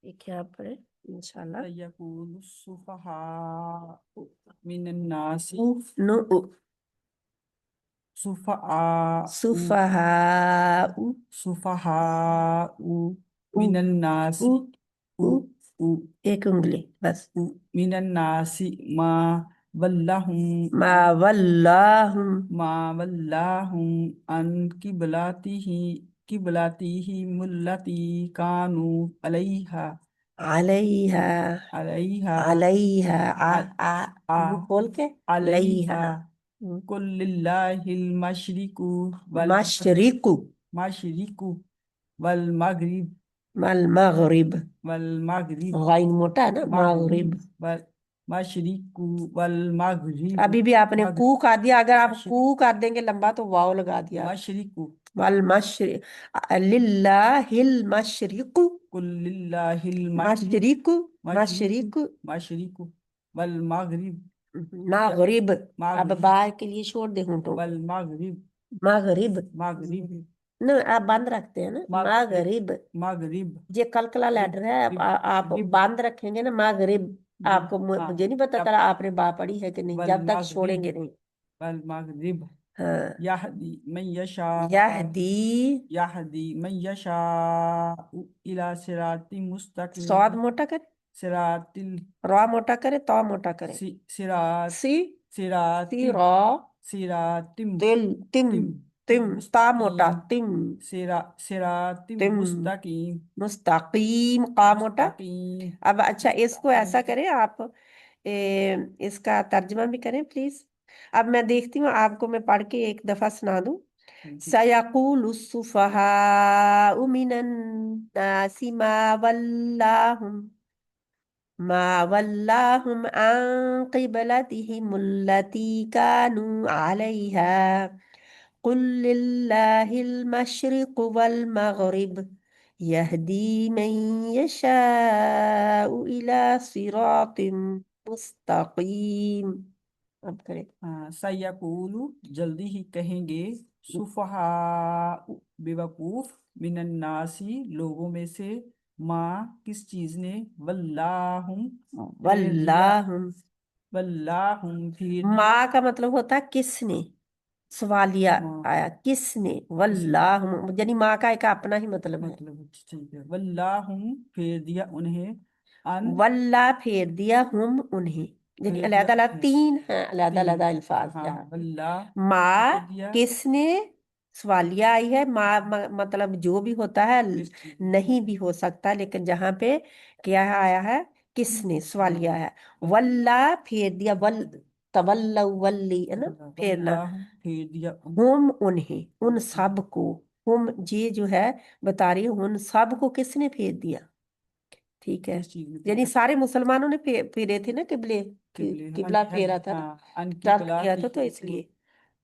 ٹھیک ہے آپ پڑھیں انشاءاللہ. سیقول السفہاء من الناس نو سفہاء سفہاء سفہاء او من الناس او او او او ایک انگلی بس. من الناس ما ولاہم ما ولاہم ما ولاہم عن قبلتہم التی کانوا علیہا علیہا علیہا علیہا منہ کھول کے علیہا علیہا. قل للہ المشرق مشرق مشرق والمغرب والمغرب والمغرب غین موٹا ہے نا مغرب. مشرق والمغرب ابھی بھی آپ نے کو کر دیا، اگر آپ مشرق کو کر دیں گے لمبا تو واو لگا دیا. مشرق والمشرق للہ المشرق قل للہ المشرق مشرق مشرق مشرق مشرق والمغرب مغرب. اب مغرب با کے لیے چھوڑ دے ہونٹوں کو. والمغرب مغرب مغرب نہ آپ بند رکھتے ہیں نا مغرب. مغرب یہ کلکلا لیٹر ہے، آپ بند رکھیں گے نا مغرب. آپ کو مجھے نہیں پتا چلا آپ نے با پڑھی ہے کہ نہیں جب تک چھوڑیں گے نہیں. والمغرب ہاں یہدی من یشاء یہدی یہدی من یشاء الی صراط مستقیم سواد موٹا کرے، صراط را موٹا کرے، تو موٹا کرے. صراط سی صراط سی را صراط تل تم تم تا موٹا تم صراط تم مستقیم مستقیم قا موٹا. مستقیم. اب اچھا اس کو ایسا کریں آپ، اس کا ترجمہ بھی کریں پلیز. اب میں دیکھتی ہوں آپ کو میں پڑھ کے ایک دفعہ سنا دوں. سَيَقُولُ السُّفَهَاءُ مِنَ النَّاسِ ما ولاهم عن قبلتهم التي كانوا عليها قل لله المشرق والمغرب يهدي من يشاء إلى صراط مستقيم. اب کریں. سیقول جلدی ہی کہیں گے سفہاء بیوقوف من الناسی لوگوں میں سے ما کس چیز نے ولاہم پھیر دیا واللہم ولاہم پھیر دیا ما کا مطلب ہوتا ہے کس نے، سوالیہ آیا کس نے. واللہم یعنی ما کا ایک اپنا ہی مطلب ہے. مطلب ٹھیک ہے ولاہم پھیر دیا انہیں ان واللہ پھیر دیا ہم انہیں، یعنی پھیر دیا علیحدہ علیحدہ انہیں تین ہیں، علیحدہ تین علیحدہ الفاظ ہاں یہاں پہ. واللہ ما پھیر دیا کس نے، سوالیہ آئی ہے. ما مطلب جو بھی ہوتا ہے کس چیز نہیں بھی ہو سکتا، لیکن جہاں پہ کیا آیا ہے کس نے سوالیہ ہے. واللہ پھیر دیا، تولوا ولی ہے نا پھیرنا. ولاہم پھیر دیا ہم انہیں، ان سب کو، ہم یہ جو ہے بتا رہی ہوں ان سب کو کس نے پھیر دیا. ٹھیک ہے، کس چیز میں یعنی سارے مسلمانوں نے پھیرے تھے نا قبلے، قبلے قبلہ پھیرا تھا نا، ان ٹرن کیا تھا تو اس لیے.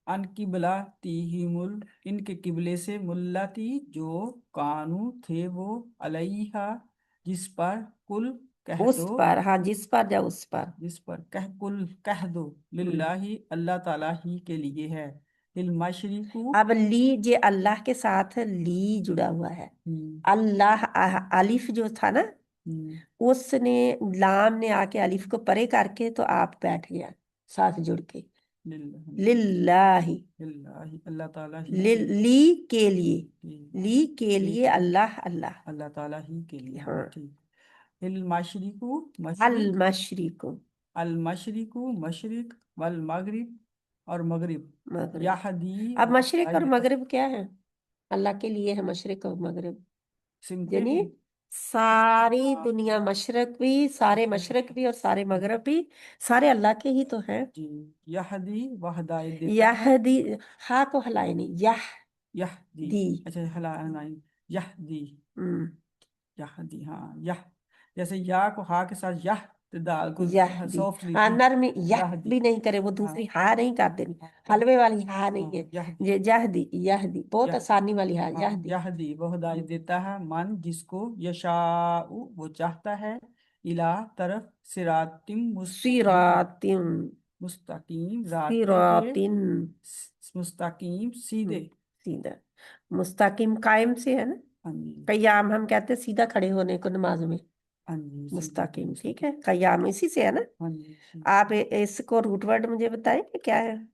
ان قبلہ تیہم ان کے قبلے سے ملتی جو کانو تھے وہ علیہا جس پر کل کہہ اس دو پر، ہاں جس پر جا اس پر. جس پر کہہ دو للہ اللہ تعالیٰ ہی کے لیے ہے المشرق اب لی یہ اللہ کے ساتھ لی جڑا ہوا ہے. اللہ الف جو تھا نا اس نے لام نے آ کے الف کو پرے کر کے تو آپ بیٹھ گیا ساتھ جڑ کے. للہ اللہ تعالیٰ لی کے لیے، لی کے لیے اللہ اللہ. اللہ تعالیٰ ہی کے لیے ہاں ٹھیک. المشرق المشرق المشرق مشرق والمغرب اور مغرب مغرب. یہدی اب مشرق اور مغرب کیا ہے؟ اللہ کے لیے ہے مشرق اور مغرب، سمتے یعنی بھی ساری دنیا، مشرق بھی، سارے مشرق بھی اور سارے مغرب بھی سارے اللہ کے ہی تو ہیں. جی یہدی وہ ہدایت دیتا ہے یہدی ہا کو ہلائے نہیں، یہدی دی. اچھا ہلائیں یہدی ہم، یہدی ہاں جیسے یا کو ہا کے ساتھ دال کو یہدی سافٹلی ہاں نرمی، یہدی بھی نہیں کرے وہ دوسری ہا نہیں کر دینی، حلوے والی ہا نہیں ہے. یہدی یہ یہدی یہدی بہت آسانی والی ہا یہدی. یہدی وہ ہدایت دیتا ہے من جس کو یشاء وہ چاہتا ہے الہ طرف صراط صراطم مستقیم راستے کے صراطن مستقیم سیدھے سیدھا مستقیم قائم سے ہے نا. ہاں جی قیام ہم کہتے ہیں سیدھا کھڑے ہونے کو نماز میں. हाँ जी, सिरात मुस्तकीम, ठीक मुस्तकीम। है, कयाम इसी से है ना। हाँ जी, आप इसको रूट वर्ड मुझे बताएंगे क्या है।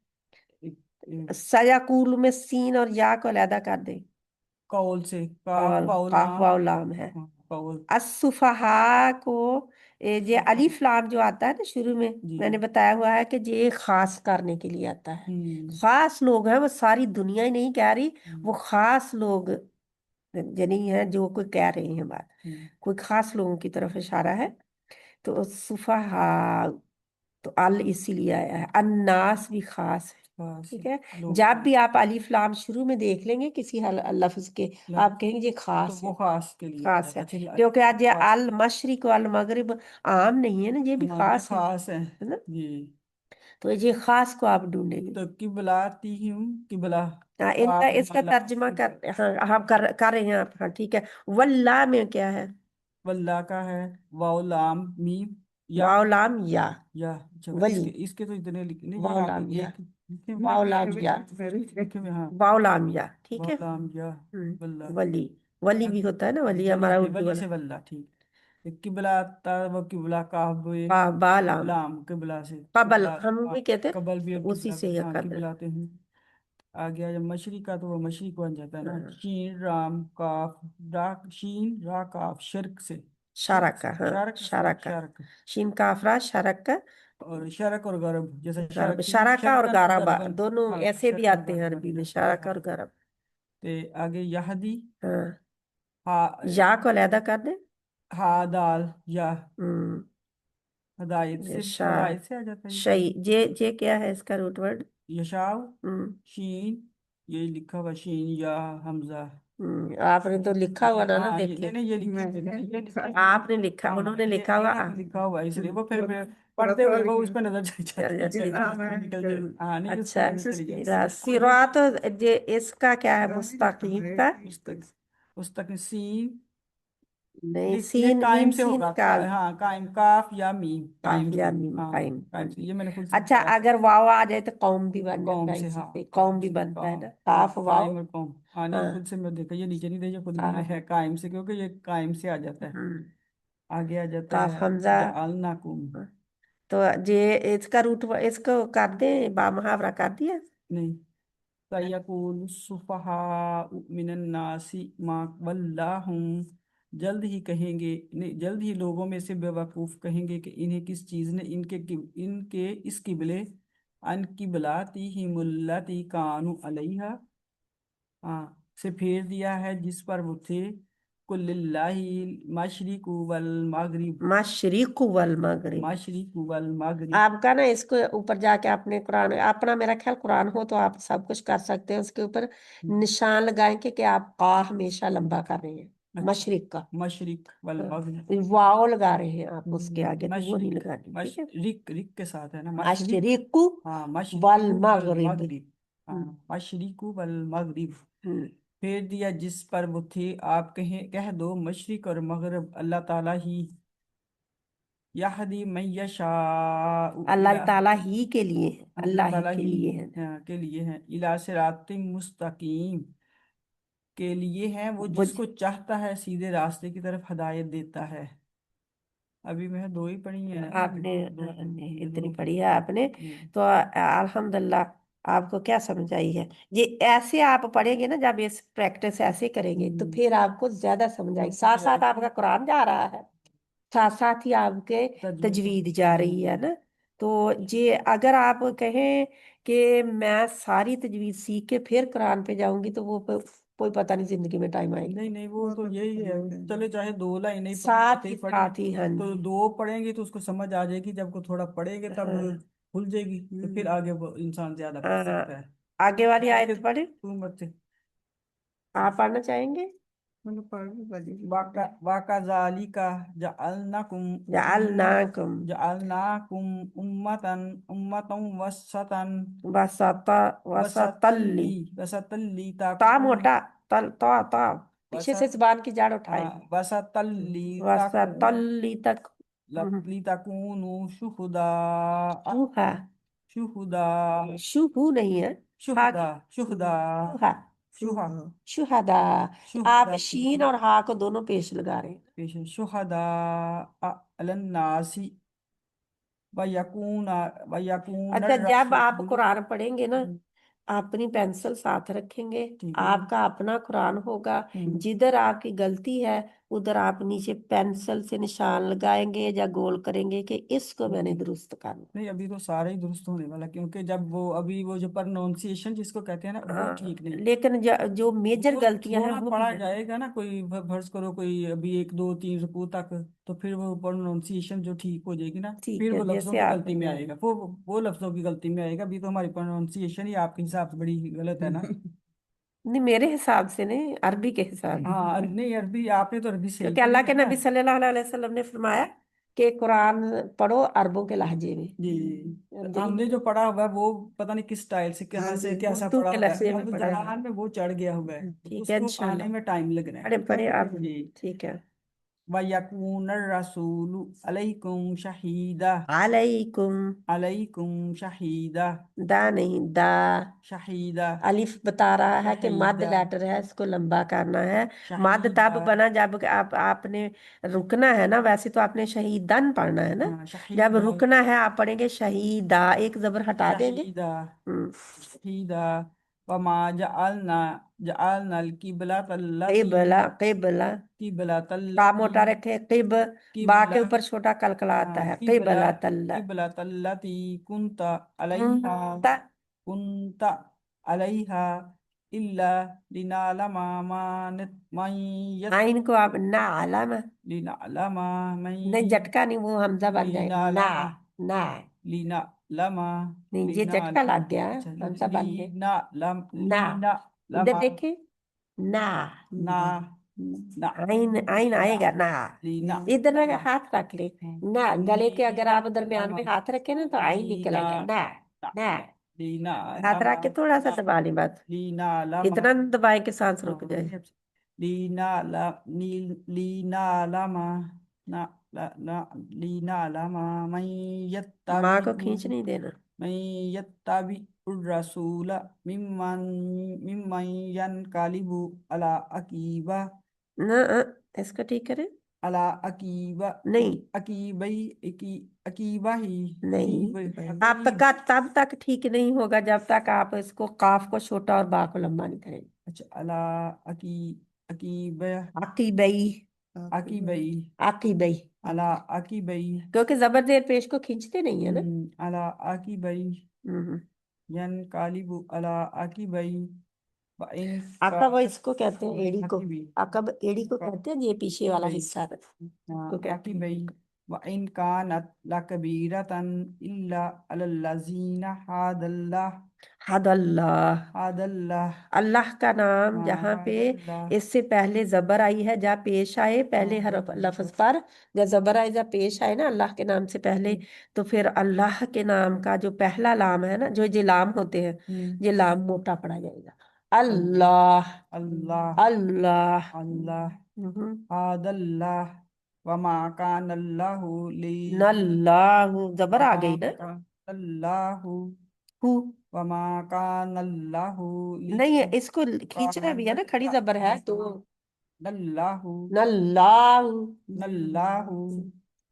एक, एक, सयाकूल में सीन और या को अलहदा कर दे। कौल से काफ कौल, वाव काफ लाम। वाव लाम है। हाँ, कौल। असुफहा को ये सुफहा। अलिफ लाम जो आता है ना शुरू में, जी। मैंने बताया हुआ है कि ये खास करने के लिए आता है। हम्म। खास लोग हैं, वो सारी दुनिया ही नहीं कह रही, वो हम्म। खास लोग जनी है जो कोई कह रहे हैं बात, हम्म। कोई खास लोगों की तरफ इशारा है। तो सुफहा, तो अल इसीलिए आया है, अन्नास भी खास है। खास ठीक है, लोग। जब भी आप अलिफ लाम शुरू में देख लेंगे किसी लफ्ज के, लफ- आप कहेंगे ये तो खास वो है। खास के लिए आ खास जाता है, है। अच्छा, क्योंकि आज ये खास। अल मशरिक अल मगरिब आम नहीं है ना, ये भी हाँ, ये खास खास है। है ना। जी। तो ये खास को आप ढूंढेंगे। तो किबलाती हूँ, किबला। हाँ, तो इनका आप इसका वल्ला। तर्जमा कर, हाँ हम कर रहे हैं आप, हाँ ठीक है। वल्ला में क्या है। वल्ला का है वाव लाम मीम या। वाव लाम या, या अच्छा, वली, इसके इसके तो इतने लिखे नहीं, ये वाव यहाँ पे लाम या, एक लिखे वाव लाम या, लिखे में। हाँ, वाव लाम या, ठीक वाव है। लाम या। वल्ला। वली, वली भी होता है ना, वली वली हमारा से, उर्दू वली वाला। से वल्ला, ठीक। एक किबला ता व किबला काफ बा बा लाम, लाम किबला से कबल किबला। हम हाँ, भी कहते हैं, कबल भी, और उसी किबला से भी, ये हाँ कर रहे किबलाते हैं। आ गया जब मशरिक का, तो वो मशरिक बन जाता है ना। हैं। शीन राम काफ रा, शीन रा काफ शर्क से। शर्क शारका, से, हाँ, शारक से, शारका, शारक। शीन काफरा शारका। और शरक और गरब, जैसे गरब, शरकी शारका और शरकन गारबा गरबन। दोनों हाँ, ऐसे भी शरकन आते हैं गरबन। अरबी में, शारका हाँ। और गरब। ते आगे यहदी। हाँ, हा। या को अलहदा कर दे। हा दाल या। हम्म, हदायत ये से, शाह, हदायत से आ जाता है ये। शई, जे क्या है इसका रूट वर्ड। यशाव। हम्म। शीन। ये लिखा हुआ शीन या हमजा। आपने तो लिखा हुआ ना ना हाँ, ये देखे। नहीं नहीं, ये लिखा है, ये लिखा है। आपने लिखा, हाँ, उन्होंने ये लिखा हुआ यहाँ पे लिखा हुआ है, इसलिए वो फिर पढ़ते हुए वो उस पर नजर चली चल जाती जाती है। है। निकल जाए, हाँ नहीं, उस पर अच्छा, नजर चली जाती है। सिरात, जे इसका क्या है मुस्तकीम का। मुस्तक मुस्तक सीन। नहीं, ये सीन कायम मीम से सीन होगा का, हाँ, कायम काफ या मीम, कायम से। काफिया मीम हाँ, कायम। कायम से, ये मैंने खुद से अच्छा, बताया। अगर वाव आ जाए तो कौम भी बन कौम जाता है, से, इसी हाँ, से कौम कौम भी से, बनता है कौम। ना, हाँ, काफ वाव। कायम और कौम। हाँ नहीं, हाँ, खुद से मैं देखा, ये नीचे नहीं देखा, खुद मैंने काफ। है कायम से, क्योंकि ये कायम से आ जाता है। हम्म, आगे आ जाता काफ है हमजा। जअलनाकुम। हाँ, तो जे इसका रूट इसको कर दे, बा मुहावरा कर दिया। नहीं। सयकूल सुफहा मिनन नासी मा वल्लाहुम। जल्द ही कहेंगे, नहीं, जल्द ही लोगों में से बेवकूफ कहेंगे कि इन्हें किस चीज ने इनके इस किबले अन किबलाती ही मुल्लती कानू अलैहा, हाँ, से फेर दिया है जिस पर वो थे। कुल्लिल्लाही मशरिकु वल मगरिब। मशरिक वल मगरिब। मशरिकु वल मगरिब। आपका ना इसको ऊपर जाके आपने कुरान अपना, मेरा ख्याल कुरान हो तो आप सब कुछ कर सकते हैं, उसके ऊपर निशान लगाएं कि आप का हमेशा लंबा कर रहे हैं, अच्छा, मशरिक का। मशरिक वल हाँ, मगरिब। वाव लगा रहे हैं आप उसके आगे, तो वो नहीं मशरिक। लगानी, ठीक है। मशरिक रिक के साथ है ना, मशरिक। मशरिक हाँ, वल मशरिकु वल मगरिब। मगरिब। हाँ, मशरिकु वल मगरिब। हम्म, फेर दिया जिस पर वो थे, आप कह दो मशरिक और मगरब अल्लाह ताला ही। यहदी मन यशाउ अल्लाह इला। ताला ही के लिए है, अल्लाह अल्लाह ही ताला के ही, लिए है। हाँ, के लिए है, इला सिरातिम मुस्तकीम, के लिए है, वो वो जिसको चाहता है सीधे रास्ते की तरफ हदायत देता है। अभी मैं दो ही पढ़ी है ना, आपने दो। इतनी दो। पढ़ी है आपने, हम्म। तो अल्हम्दुलिल्लाह आपको क्या समझ आई है। ये ऐसे आप पढ़ेंगे ना, जब इस प्रैक्टिस ऐसे करेंगे तो हम्म। फिर आपको ज्यादा समझ आएगी, साथ साथ आपका कुरान जा रहा है, साथ साथ ही आपके तजवीज। तजवीद जा रही है ना। तो ये अगर आप कहें कि मैं सारी तजवीज सीख के फिर कुरान पे जाऊंगी, तो वो कोई पता नहीं जिंदगी में टाइम आएगा। नहीं नहीं, वो तो यही है, चले चाहे दो लाइन नहीं साथ ही ही पढ़े, साथ ही, हाँ तो जी। दो पढ़ेंगे तो उसको समझ आ जाएगी, जब को थोड़ा पढ़ेंगे तब हाँ, खुल जाएगी, तो फिर आगे वो इंसान ज्यादा पढ़ हाँ, सकता है। आगे वाली आगे आयत पढ़े। तुम बच्चे। आप पढ़ना चाहेंगे। मैंने पढ़ भी पढ़ी। वाका वाका जालिका जअलनाकुम जअलनाकुम जअलनाकुम उम्मतन उम्मतन वसतन वसता वसतल्ली, वसतल्ली वसतल्ली ता ताकून मोटा, तल ता पीछे से वसत जुबान की जड़ उठाए। वसतल्ली ताकून वसतल्ली तक। लितकूनु शुहुदा शुहा, शुहुदा शुहू नहीं है, हा शुहुदा शुहुदा शुहा। शुहा शुहदा। आप शुहदा शीन और हा को दोनों पेश लगा रहे हैं। पेश है, शुहदा अलन्नासी वयकून वयकून अच्छा, जब आप रसूल। कुरान पढ़ेंगे ना, अपनी पेंसिल साथ रखेंगे, ठीक है जी। आपका अपना कुरान होगा। जिधर आपकी गलती है उधर आप नीचे पेंसिल से निशान लगाएंगे या गोल करेंगे कि इसको मैंने दुरुस्त करना। नहीं, अभी तो सारा ही दुरुस्त होने वाला, क्योंकि जब वो अभी वो जो प्रोनाउंसिएशन जिसको कहते हैं ना, वो ठीक नहीं। लेकिन जो मेजर गलतियां वो हैं ना वो भी पढ़ा हैं। जाएगा ना, कोई फर्ज करो कोई अभी एक दो तीन रुकू तक, तो फिर वो प्रोनाउंसिएशन जो ठीक हो जाएगी ना, ठीक फिर है, वो लफ्जों जैसे की आप गलती में आएगा, वो लफ्जों की गलती में आएगा। अभी तो हमारी प्रोनाउंसिएशन ही आपके हिसाब से बड़ी गलत है ना। नहीं, मेरे हिसाब से नहीं, अरबी के हिसाब से। हाँ, नहीं अरबी आपने तो अरबी सही क्योंकि अल्लाह पढ़ी है के ना। नबी सल्लल्लाहु अलैहि वसल्लम ने फरमाया कि कुरान पढ़ो अरबों के लहजे में। जी, यही हमने जो पढ़ा हुआ है वो पता नहीं किस स्टाइल से, कहाँ से कैसा उर्दू पढ़ा के हुआ है, लहजे में अब पढ़ा है। जबान में वो चढ़ गया हुआ है, ठीक है, उसको आने इंशाल्लाह। में टाइम लग रहा है। पढ़े पढ़े आप। जी। ठीक है। वयकून रसूलु अलैकुम शहीदा अलैकुम। अलैकुम शहीदा दा नहीं, दा। शहीदा अलिफ बता रहा है कि मद शहीदा लेटर है, इसको लंबा करना है। मद तब शहीदा बना जब आपने रुकना है ना, वैसे तो आपने शहीदन पढ़ना है ना। हाँ, जब शहीदा रुकना है आप पढ़ेंगे शहीदा, एक जबर हटा देंगे। शहीदा हम्म। शहीदा वमा जअलना जअलना अल किबलत अल्लती किबला किबला। किबलत का अल्लती मोटा रखे, किब। बा किबला के ऊपर छोटा कलकला आता हाँ, है, किबला किबला तल्ला। किबलत अल्लती कुंता अलैहा कुंता। कुंता अलैहा इल्ला लिनालमा मन आइन को आप ना आलामा। लिनालमा मन नहीं, झटका नहीं, वो हमजा बन जाएगा ना। लिनालमा ना। लिनालमा नहीं, ये झटका लिनालमा लग गया, अच्छा हमजा बन गया। ना। इधर लिनालमा देखिए। ना। ना ना आइन आइन लीना आएगा ना। लीना इधर ना लमा हाथ रख ले। ना, गले के अगर लीना आप दरमियान लमा में हाथ रखे ना तो आइन लीना निकलेगा ना। ना ना। लीना हाथ लमा रख के थोड़ा सा ना दबा ले बस। लीना लमा इतना न दबाए कि सांस रुक हाँ, जाए। लीना ला लीना लमा ना ना लीना लमा मैं माँ यत्ताबी को खींच नहीं देना। मैं यत्ताबी रसूला मिम्मन मिम्मन यनकालिबु अला अकीबा ना, इसको ठीक करें। अला अकीबा नहीं। अकीबई अकीबा ही नहीं, अकीब अकीब आपका तब तक ठीक नहीं होगा जब तक आप इसको काफ को छोटा और बा को लंबा नहीं करेंगे। अच्छा अला अकी अकीब आकीबई। अकीबई आकीबई। अला अकीबई क्योंकि जबर जेर पेश को खींचते नहीं है ना। अला अकीबई हम्म। यन कालिबु अला अकीबई व इन का आका वो इसको कहते हैं एड़ी को। अकीबी आका एड़ी को कहते हैं, ये पीछे वाला अकीबई हिस्सा है, हाँ, को कहते अकीबई हैं। व इन कानत लकबीरतन इल्ला अलल्लज़ीना हादल्लाह हद अल्लाह। हादल्लाह अल्लाह का नाम हाँ जहाँ पे हादल्लाह इससे पहले जबर आई है, जहाँ पेश आए पहले हर लफ्ज पर, जब जबर आए जब पेश आए ना अल्लाह के नाम से पहले, तो फिर अल्लाह के नाम का जो पहला लाम है ना, जो ये लाम होते हैं, हम्म, ये लाम मोटा पड़ा जाएगा। अल्लाह अल्लाह। अल्लाह अल्लाह। अल्लाह हम्म। हादल्लाह वमा कान अल्लाहु ली नल्लाहु जबर आ वमा गई ना। कान अल्लाहु हु। वमा कान अल्लाहु ली नहीं है, इसको खींचना भी है ना, खड़ी जबर है तो। नल्लाहु नल्लाहु। नल्लाहु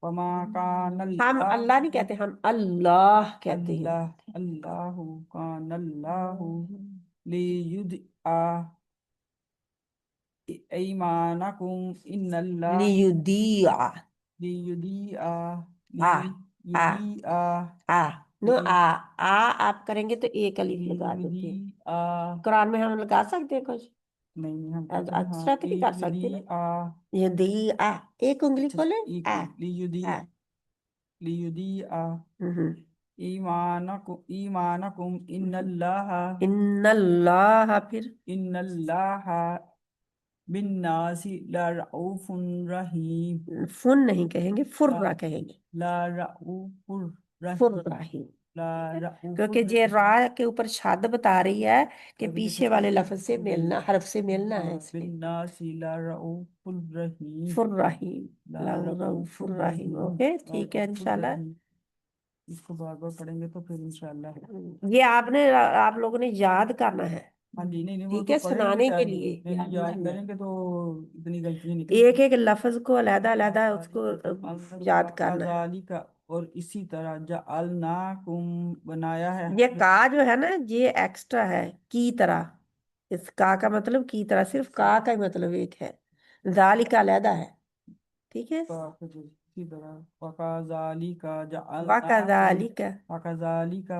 वमा कान हम अल्लाह नहीं कहते, हम अल्लाह कहते हैं। अल्लाह अल्लाहु कान अल्लाहु ली युद आ ईमानकुम इन्नल्लाह लियुदिया। लियुदिया आ। आ। लियुदिया आ। नो आ। आ आप करेंगे तो एक अलीफ लगा देते हैं। लियुदिया कुरान में हम लगा सकते हैं कुछ। नहीं, हम कहते हैं हाँ अक्सर तो नहीं कर सकते ना। लियुदिया ये दी। आ। एक उंगली अच्छा खोले। एक आ। लियुदि आ। लियुदिया हम्म। ईमानकुम इन्नल्लाह इन्नल्लाह फिर। इन्नल्लाह बिन्नासी लरऊफुर रहीम फुन नहीं कहेंगे, ला फुर्रा कहेंगे। लरऊफुर रहीम फुर्राही। ठीक है। लरऊफुर क्योंकि ये रहीम रा के ऊपर शद बता रही है कि अभी देखो पीछे वाले लफ्ज से मिलना, हर्फ से मिलना है हाँ इसलिए। बिन्नासी लरऊफुर रहीम फुर्राहीम। लव रऊ लरऊफुर फुर्राहीम। रहीम ओके, ठीक है लरऊफुर इंशाल्लाह। रहीम इसको बार बार पढ़ेंगे तो फिर इंशाल्लाह ये आपने आप लोगों ने याद करना है। हाँ जी, नहीं नहीं, वो ठीक तो है, पढ़ेंगे सुनाने के टाइम, लिए नहीं नहीं, याद याद करना है। करेंगे तो इतनी गलतियां निकल एक जाएंगी। एक लफ्ज को अलग अलग उसको याद करना है। का, और इसी तरह जअलनाकुम बनाया है ये का जो है ना, ये एक्स्ट्रा है, की तरह। इस का मतलब की तरह, सिर्फ का ही मतलब एक है, जालिका अलहदा है। ठीक है। इसी तरह वकाजाली का जअलनाकुम, वकज़ालिका। वकाजाली का,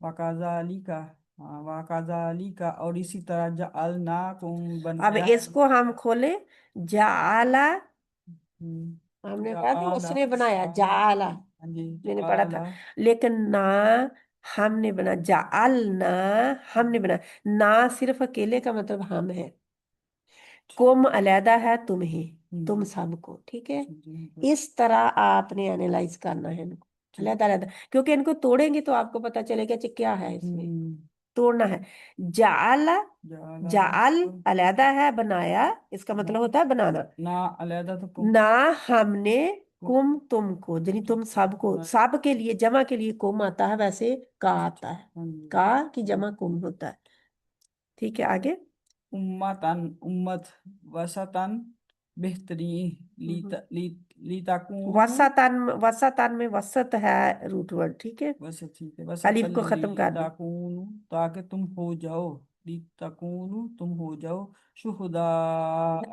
वकाजाली का, हाँ वकाजाली का, और इसी तरह जअलनाकुम अब बनाया है। इसको हम खोले, जाला, हम्म, हमने कहा कि जअला, उसने बनाया, हाँ जाला हाँ जी, मैंने पढ़ा था। जअला, लेकिन ना, हमने बना, जाल ना, हमने बना। ना सिर्फ अकेले का मतलब हम है, कुम अलहदा है तुम्हें, तुम सबको। ठीक है। जी, इस तरह आपने एनालाइज करना है इनको, ठीक। अलहदा अलहदा, क्योंकि इनको तोड़ेंगे तो आपको पता चलेगा कि क्या है इसमें। हम्म, तोड़ना है। जाल, जअला, जाल अलहदा है, बनाया, इसका मतलब होता है बनाना। ना अलहदा तो कुम, ना हमने, कुम तुमको, यानी तुम सबको, सब के लिए, जमा के लिए कुम आता है, वैसे का आता है। हाँ जी, का की जमा कुम होता है। ठीक है, आगे। उम्मतन, उम्मत, वसतन, बेहतरीन, हम्म। लीताकूनू, वसतन, वसतन में वसत है रूट वर्ड। ठीक है। बस ठीक है, वसतन अलिफ को खत्म कर दो। लीताकूनू, ताकि तुम हो जाओ, लीताकूनू तुम हो जाओ, शुहदा,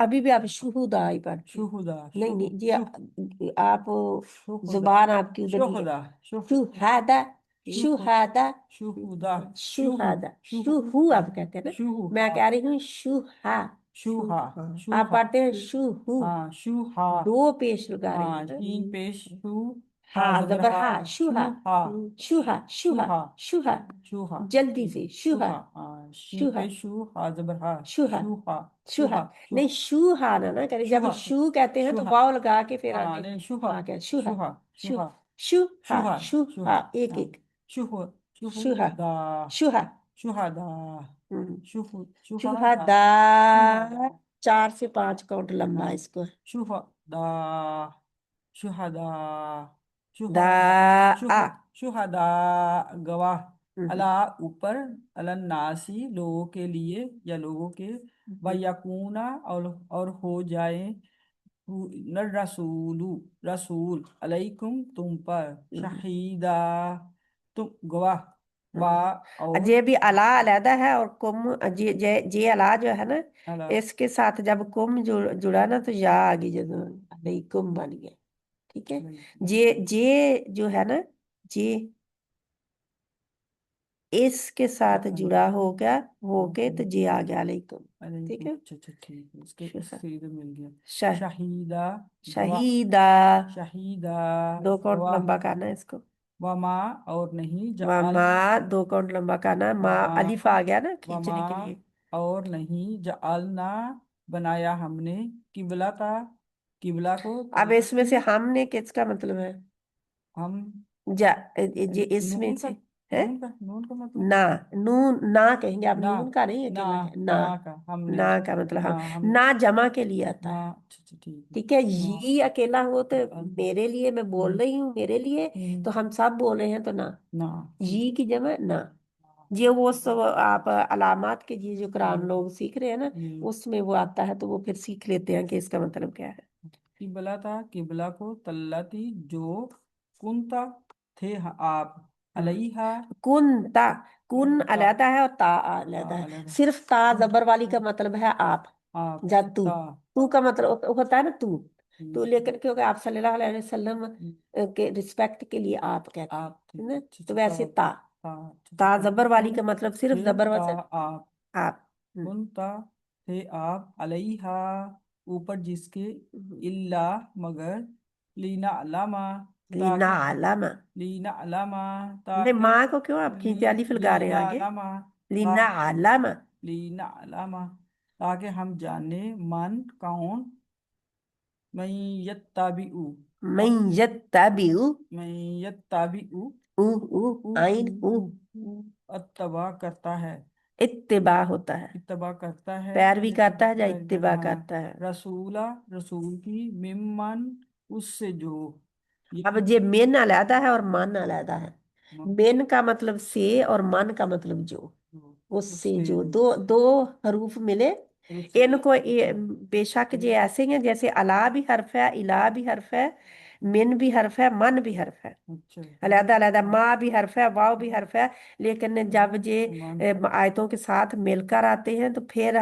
अभी भी आप शुहुदा ही पढ़ते हैं। शुहदा, नहीं नहीं जी, शुह आप, शुहदा, जुबान आपकी उधर नहीं है। शुहदा, शुहादा, शुह शुहादा, शुहदा, शुह शुहादा, शुह शुहू आप कहते हैं ना। शुह मैं कह रही हूँ शुहा। शुहा, हाँ, आप शुहा, पढ़ते हैं शुहू, हाँ शुहा, दो पेश लगा रहे हाँ हैं ना। शीन पेश शू, हा हाँ जबर जबर हा, हा, शुहा। शुहा, शुहा शुहा। शुहा, शुहा, शुहा, जल्दी से शुहा। शुहा, हाँ शीन शुहा, पेश शू, हा जबर हा, शुहा, शुहा, शुहा। शुहा, नहीं, शुहा, शुहा ना करे, जब शुहा, शू कहते हैं तो शुहा, वाव लगा के फिर हाँ आगे नहीं शुहा, हा क्या, शुहा। शुहा, शु, शुहा, शुहा, शुहा, शुहा, शुहा, एक हाँ एक। शुह, शुहा, शुहदा, शुहा। शुहदा, हम्म। शुहदा, शुहदा, शुहदा, 4 से 5 काउंट लंबा है हाँ इसको। शुहदा, शुहदा, शुहा, दा, शुह, आ। शुहदा, गवाह, हम्म, अला ऊपर, अलन्नासी लोगों के लिए या लोगों के, वयकूना और हो जाए, न रसूलू रसूल अलैकुम तुम पर, हम्म, शहीदा तुम गवाह, वा हम्म। और, जे भी अला अलहदा है, और कुम, जे अला जो है ना, अला, इसके साथ जब कुम जुड़ा ना, तो या आ गई, जब अलैकुम बन गया। ठीक है। अलैकुम, जे जो है ना, जे इसके साथ जुड़ा हो गया, हो के तो जे आ गया अलैकुम। ठीक अलैकुम, है। अच्छा अच्छा ठीक है, इसके शुहा, इससे इधर मिल गया, शह, शहीदा, गवाह, शहीदा, शहीदा, 2 काउंट गवाह, लंबा करना है इसको। वमा और नहीं, वमा, 2 काउंट लंबा करना है, माँ वमा, अलिफ आ गया ना वमा खींचने के लिए। और नहीं, जअलना बनाया हमने, किबला था, किबला को अब इसमें तल्लती, से हमने किसका मतलब है? हम, जा, जे इसमें नून का, से है नून का मतलब, ना, नून ना कहेंगे, अब ना, नून का नहीं ना, अकेला है ना। ना का हमने, ना का मतलब ना हम, हम, ना जमा के लिए आता ना, है। अच्छा अच्छा ठीक है, ठीक है। ना, ये अकेला हो तो मेरे लिए, मैं बोल हम्म, रही हूँ मेरे लिए, तो हम्म, हम सब बोल रहे हैं तो ना। ना, ये की जमा ना। ये वो सब आप अलामात के, ये जो कुरान लोग सीख रहे हैं ना, हम्म, उसमें वो आता है, तो वो फिर सीख लेते हैं कि इसका मतलब क्या है। किबला था, किबला को तल्लती जो, कुंता थे आप, हम्म। अलैहा, कुन ता, कुन ता, अलहदा है और ता ता अलहदा है। अलग, सिर्फ ता कुन, जबर वाली का कुन, मतलब है आप, आप, जा तू। ता, तू का मतलब होता है ना तू। तो हम्म, लेकिन क्योंकि आप सल्लल्लाहु अलैहि वसल्लम हम्म, के रिस्पेक्ट के लिए आप कहते आप थे, हैं ना, अच्छा तो अच्छा वैसे ता, ता। ता, अच्छा अच्छा ता ता, जबर वाली कुन का मतलब सिर्फ थे, जबर ता वचन आप, आप। कुंता थे आप, अलैहा ऊपर जिसके, हम्म। इल्ला मगर, लीना अलामा लीना ताकि, आलामा। लीना अलामा नहीं, ताकि, माँ को क्यों आप खींचे, अलिफ लगा रहे हैं लीना आगे। अलामा, लीना ताकि, आलामा। लीना अलामा, ताकि हम जाने, मन कौन, मैं यत्ताबिउ, मैं हम, यत्तबिउ, मैं यत्ताबिउ, ऊ ऊ उ उ आइन ऊ, उ अत्तबा करता है, इत्तिबा होता है, इत्तबा करता है, पैरवी करता है या पैर इत्तिबा करता, हाँ, करता है। रसूला रसूल की, मिम्मन उससे जो, ये अब ये मेन अलहदा है और मन अलहदा है। म- मेन का मतलब से, और मन का मतलब जो। उससे उससे जो दो दो हरूफ मिले, उससे इनको बेशक ये ऐसे ही हैं जैसे अला भी हर्फ है, इला भी हर्फ है, मिन भी हर्फ है, मन भी हर्फ है, अच्छा अलहदा अलहदा, माँ भी हर्फ है, वाव भी हर्फ है। लेकिन जब ये मान आयतों के साथ मिलकर आते हैं तो फिर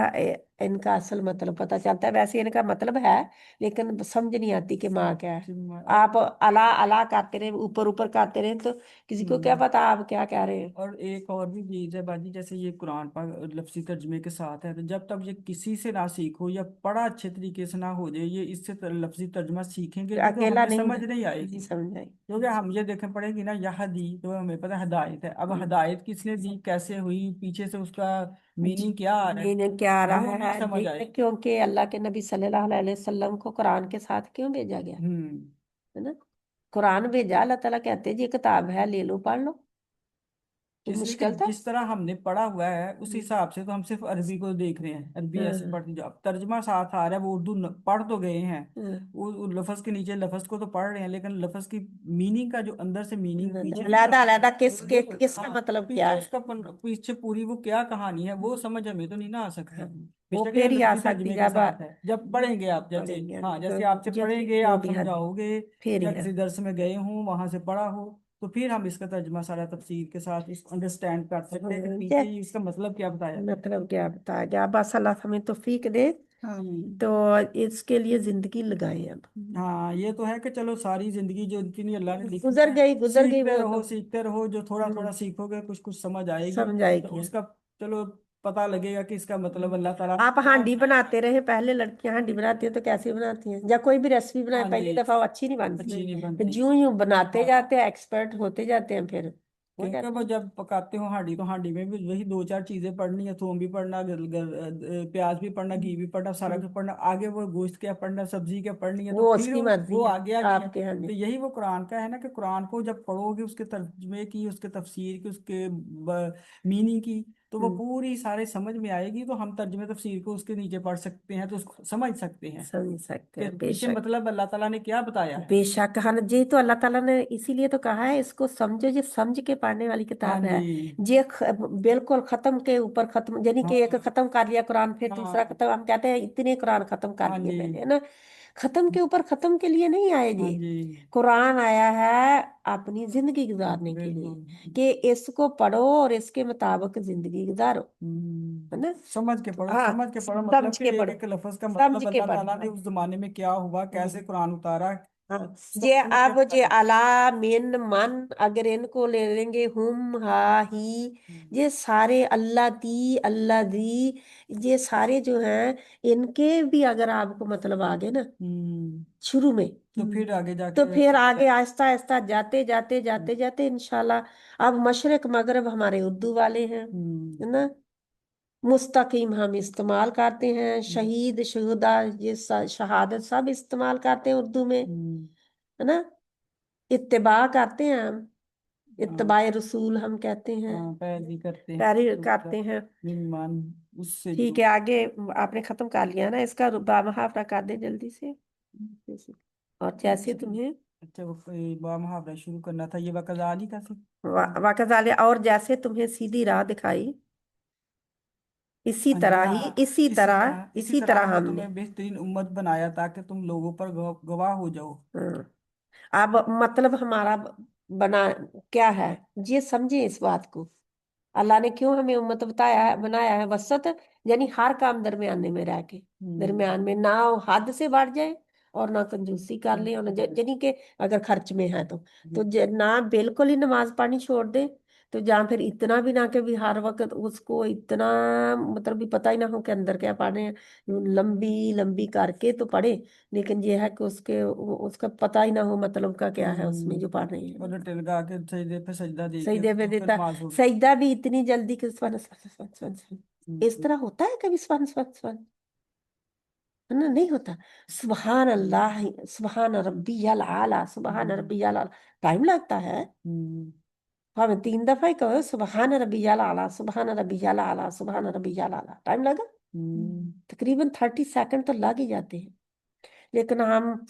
इनका असल मतलब पता चलता है। वैसे इनका मतलब है, लेकिन समझ नहीं आती कि माँ क्या है। और आप अला अला करते रहे, ऊपर ऊपर करते रहे, तो किसी को क्या हम्म, पता आप क्या कह रहे हैं। और एक और भी चीज है बाजी, जैसे ये कुरान पाक लफ्जी तर्जमे के साथ है, तो जब तक ये किसी से ना सीखो या पढ़ा अच्छे तरीके से ना हो जाए, ये इससे लफ्जी तर्जमा सीखेंगे भी तो अकेला हमें नहीं समझ नहीं नहीं आएगी। समझ आई। क्योंकि हम ये देखें पड़ेगी ना, यहदी तो हमें पता है हिदायत है, अब हम्म। हिदायत किसने दी, कैसे हुई, पीछे से उसका जी, मीनिंग क्या आ रहा है, मीनिंग क्या आ वो रहा नहीं है समझ जी, आए। क्योंकि अल्लाह के नबी सल्लल्लाहु अलैहि वसल्लम को कुरान के साथ क्यों भेजा गया, हम्म। है ना। कुरान भेजा, अल्लाह ताला कहते जी किताब है, ले लो पढ़ लो। कोई इसलिए कि मुश्किल था। जिस तरह हमने पढ़ा हुआ है उस हम्म। हिसाब से तो हम सिर्फ अरबी को देख रहे हैं, अरबी ऐसे हाँ, पढ़ते, जो अब तर्जमा साथ आ रहा है वो उर्दू पढ़ तो गए हैं, हाँ, वो लफ्ज के नीचे लफ्ज को तो पढ़ रहे हैं, लेकिन लफ्ज की मीनिंग का जो अंदर से मीनिंग पीछे की अलहदा तरफ, अलहदा किसके वो किसका हाँ, मतलब क्या पीछे है। उसका पीछे पूरी वो क्या कहानी है वो समझ हमें तो नहीं ना आ हाँ, सकती। वो बेशक ये फिर ही आ लफ्जी सकती तर्जमे के जब साथ है, जब पढ़ेंगे आप, जैसे पढ़ेंगे हाँ तो जैसे आपसे पढ़ेंगे, जो आप भी, हाँ जी, समझाओगे, फिर ही या है। किसी दर्स में गए हों वहां से पढ़ा हो, तो फिर हम इसका तर्जमा सारा तफसीर के साथ इस अंडरस्टैंड कर सकते हैं कि पीछे ही इसका मतलब क्या बताया गया। मतलब क्या बताया गया, बस अल्लाह हमें तौफीक दे। हाँ। तो इसके लिए जिंदगी लगाएं अब। हाँ ये तो है कि चलो सारी जिंदगी जो इनकी नहीं अल्लाह ने लिखी है, गुजर गई वो तो। सीखते रहो, जो थोड़ा थोड़ा हम्म, सीखोगे कुछ कुछ समझ आएगी, समझ तो आएगी। उसका चलो पता लगेगा कि इसका मतलब अल्लाह ताला आप कौन। हांडी बनाते रहे, पहले लड़कियां हांडी बनाती हैं तो कैसे बनाती हैं, या कोई भी रेसिपी बनाए हाँ पहली जी, दफा वो अच्छी नहीं बनती, अच्छी नहीं फिर बनती। यूं यूं बनाते जाते हैं, एक्सपर्ट होते जाते हैं, फिर हो क्योंकि जाता वो है। जब पकाते हो हांडी, तो हांडी में भी वही दो चार चीजें पड़नी है, थूम भी पड़ना, प्याज भी पड़ना, घी भी पड़ना, सारा हम्म, कुछ पड़ना, आगे वो गोश्त क्या पड़ना, सब्जी क्या पड़नी है, तो वो फिर उसकी मर्जी वो है, आगे आगे है। आपके यहाँ तो जी। यही वो कुरान का है ना, कि कुरान को जब पढ़ोगे, उसके तर्जुमे की, उसके तफसीर की, उसके मीनिंग की, तो वो हम्म, पूरी सारे समझ में आएगी, तो हम तर्जुमे तफसीर को उसके नीचे पढ़ सकते हैं, तो उसको समझ सकते हैं समझ सकते कि हैं पीछे बेशक। मतलब अल्लाह ताला ने क्या बताया है। बेशक, हाँ जी, तो अल्लाह ताला ने इसीलिए तो कहा है इसको समझो, ये समझ के पढ़ने वाली हाँ किताब है। जी। ये बिल्कुल खत्म के ऊपर खत्म, यानी कि एक हाँ खत्म कर लिया कुरान, फिर दूसरा हाँ खत्म, हम कहते हैं इतने कुरान खत्म कर हाँ लिए जी। मैंने, है ना। खत्म के ऊपर खत्म के लिए नहीं आए हाँ जी। जी। कुरान आया है अपनी जिंदगी गुजारने के लिए, बिल्कुल। कि इसको पढ़ो और इसके मुताबिक जिंदगी गुजारो, है ना। समझ के तो पढ़ो, हाँ, समझ के पढ़ो, मतलब समझ कि के एक पढ़ो, एक लफ्ज का समझ मतलब के अल्लाह ताला ने पढ़ो। उस जमाने में क्या हुआ, कैसे हम्म। कुरान उतारा, हाँ, सब ये पूछ के अब पता ये कर। अला मिन मन, अगर इनको ले लेंगे हुम हा ही, हम्म। ये सारे अल्लाह दी अल्लाह दी, ये सारे जो हैं, इनके भी अगर आपको मतलब आ गए ना हम्म, शुरू में, तो फिर आगे तो जाके फिर आगे आहिस्ता आहिस्ता जाते जाते जाते जाते इंशाल्लाह, अब मशरिक मगरब हमारे उर्दू वाले हैं, हम्म। है ना। मुस्तकीम हम इस्तेमाल करते हैं, हम्म। शहीद शुहदा, ये शहादत सब इस्तेमाल करते हैं उर्दू में, हम्म। है ना। इत्तिबा करते हैं हम, हाँ इत्तिबाए रसूल हम कहते हैं, हाँ, पैरवी करते हैं पैरी तो करते मतलब हैं। ईमान उससे ठीक जो। है, आगे आपने खत्म कर लिया ना इसका, रुबा मुहावरा कर दे जल्दी से। और जैसे अच्छा। तुम्हें अच्छा, वो कोई बा मुहावरा शुरू करना था, ये वकज़ाली का से। वाकजालिया, और जैसे तुम्हें सीधी राह दिखाई, इसी तरह अंजना, ही, इसी तरह, इसी इसी तरह तरह हमने हमने। तुम्हें बेहतरीन उम्मत बनाया ताकि तुम लोगों पर गवाह हो जाओ। हाँ, अब मतलब हमारा बना क्या है, ये समझे इस बात को। अल्लाह ने क्यों हमें उम्मत बताया है, बनाया है वसत, यानी हर काम दरमियाने में रह के, हम्म। दरमियान में ना हद से बढ़ जाए और ना कंजूसी कर ले, और ना यानी कि अगर खर्च में है तो ना बिल्कुल ही नमाज पढ़नी छोड़ दे, तो जहाँ फिर इतना भी ना कि भी हर वक्त उसको इतना मतलब भी पता ही ना हो कि अंदर क्या पढ़ रहे हैं, लंबी लंबी करके तो पढ़े, लेकिन ये है कि उसका पता ही ना हो मतलब का क्या है उसमें जो पढ़ रहे हैं। और टिलका के सजदे पे सजदा दे के सजदे पे तो फिर देता, नमाज हो। सजदा भी इतनी जल्दी कि स्वन स्वन स्वन स्वन स्वन, इस हम्म। तरह होता है कभी स्वन स्वन स्वन, है ना, नहीं होता। सुबहान अल्लाह, सुबहान रब्बी अल आला, सुबहान हम्म। रब्बी अल आला, टाइम लगता है। हम्म। हमें 3 दफा ही कहो सुबहान रब्बी अल आला, सुबहान रब्बी अल आला, सुबहान रब्बी अल आला, टाइम लगा, हम्म। तकरीबन 30 सेकंड तो लग ही जाते हैं। लेकिन हम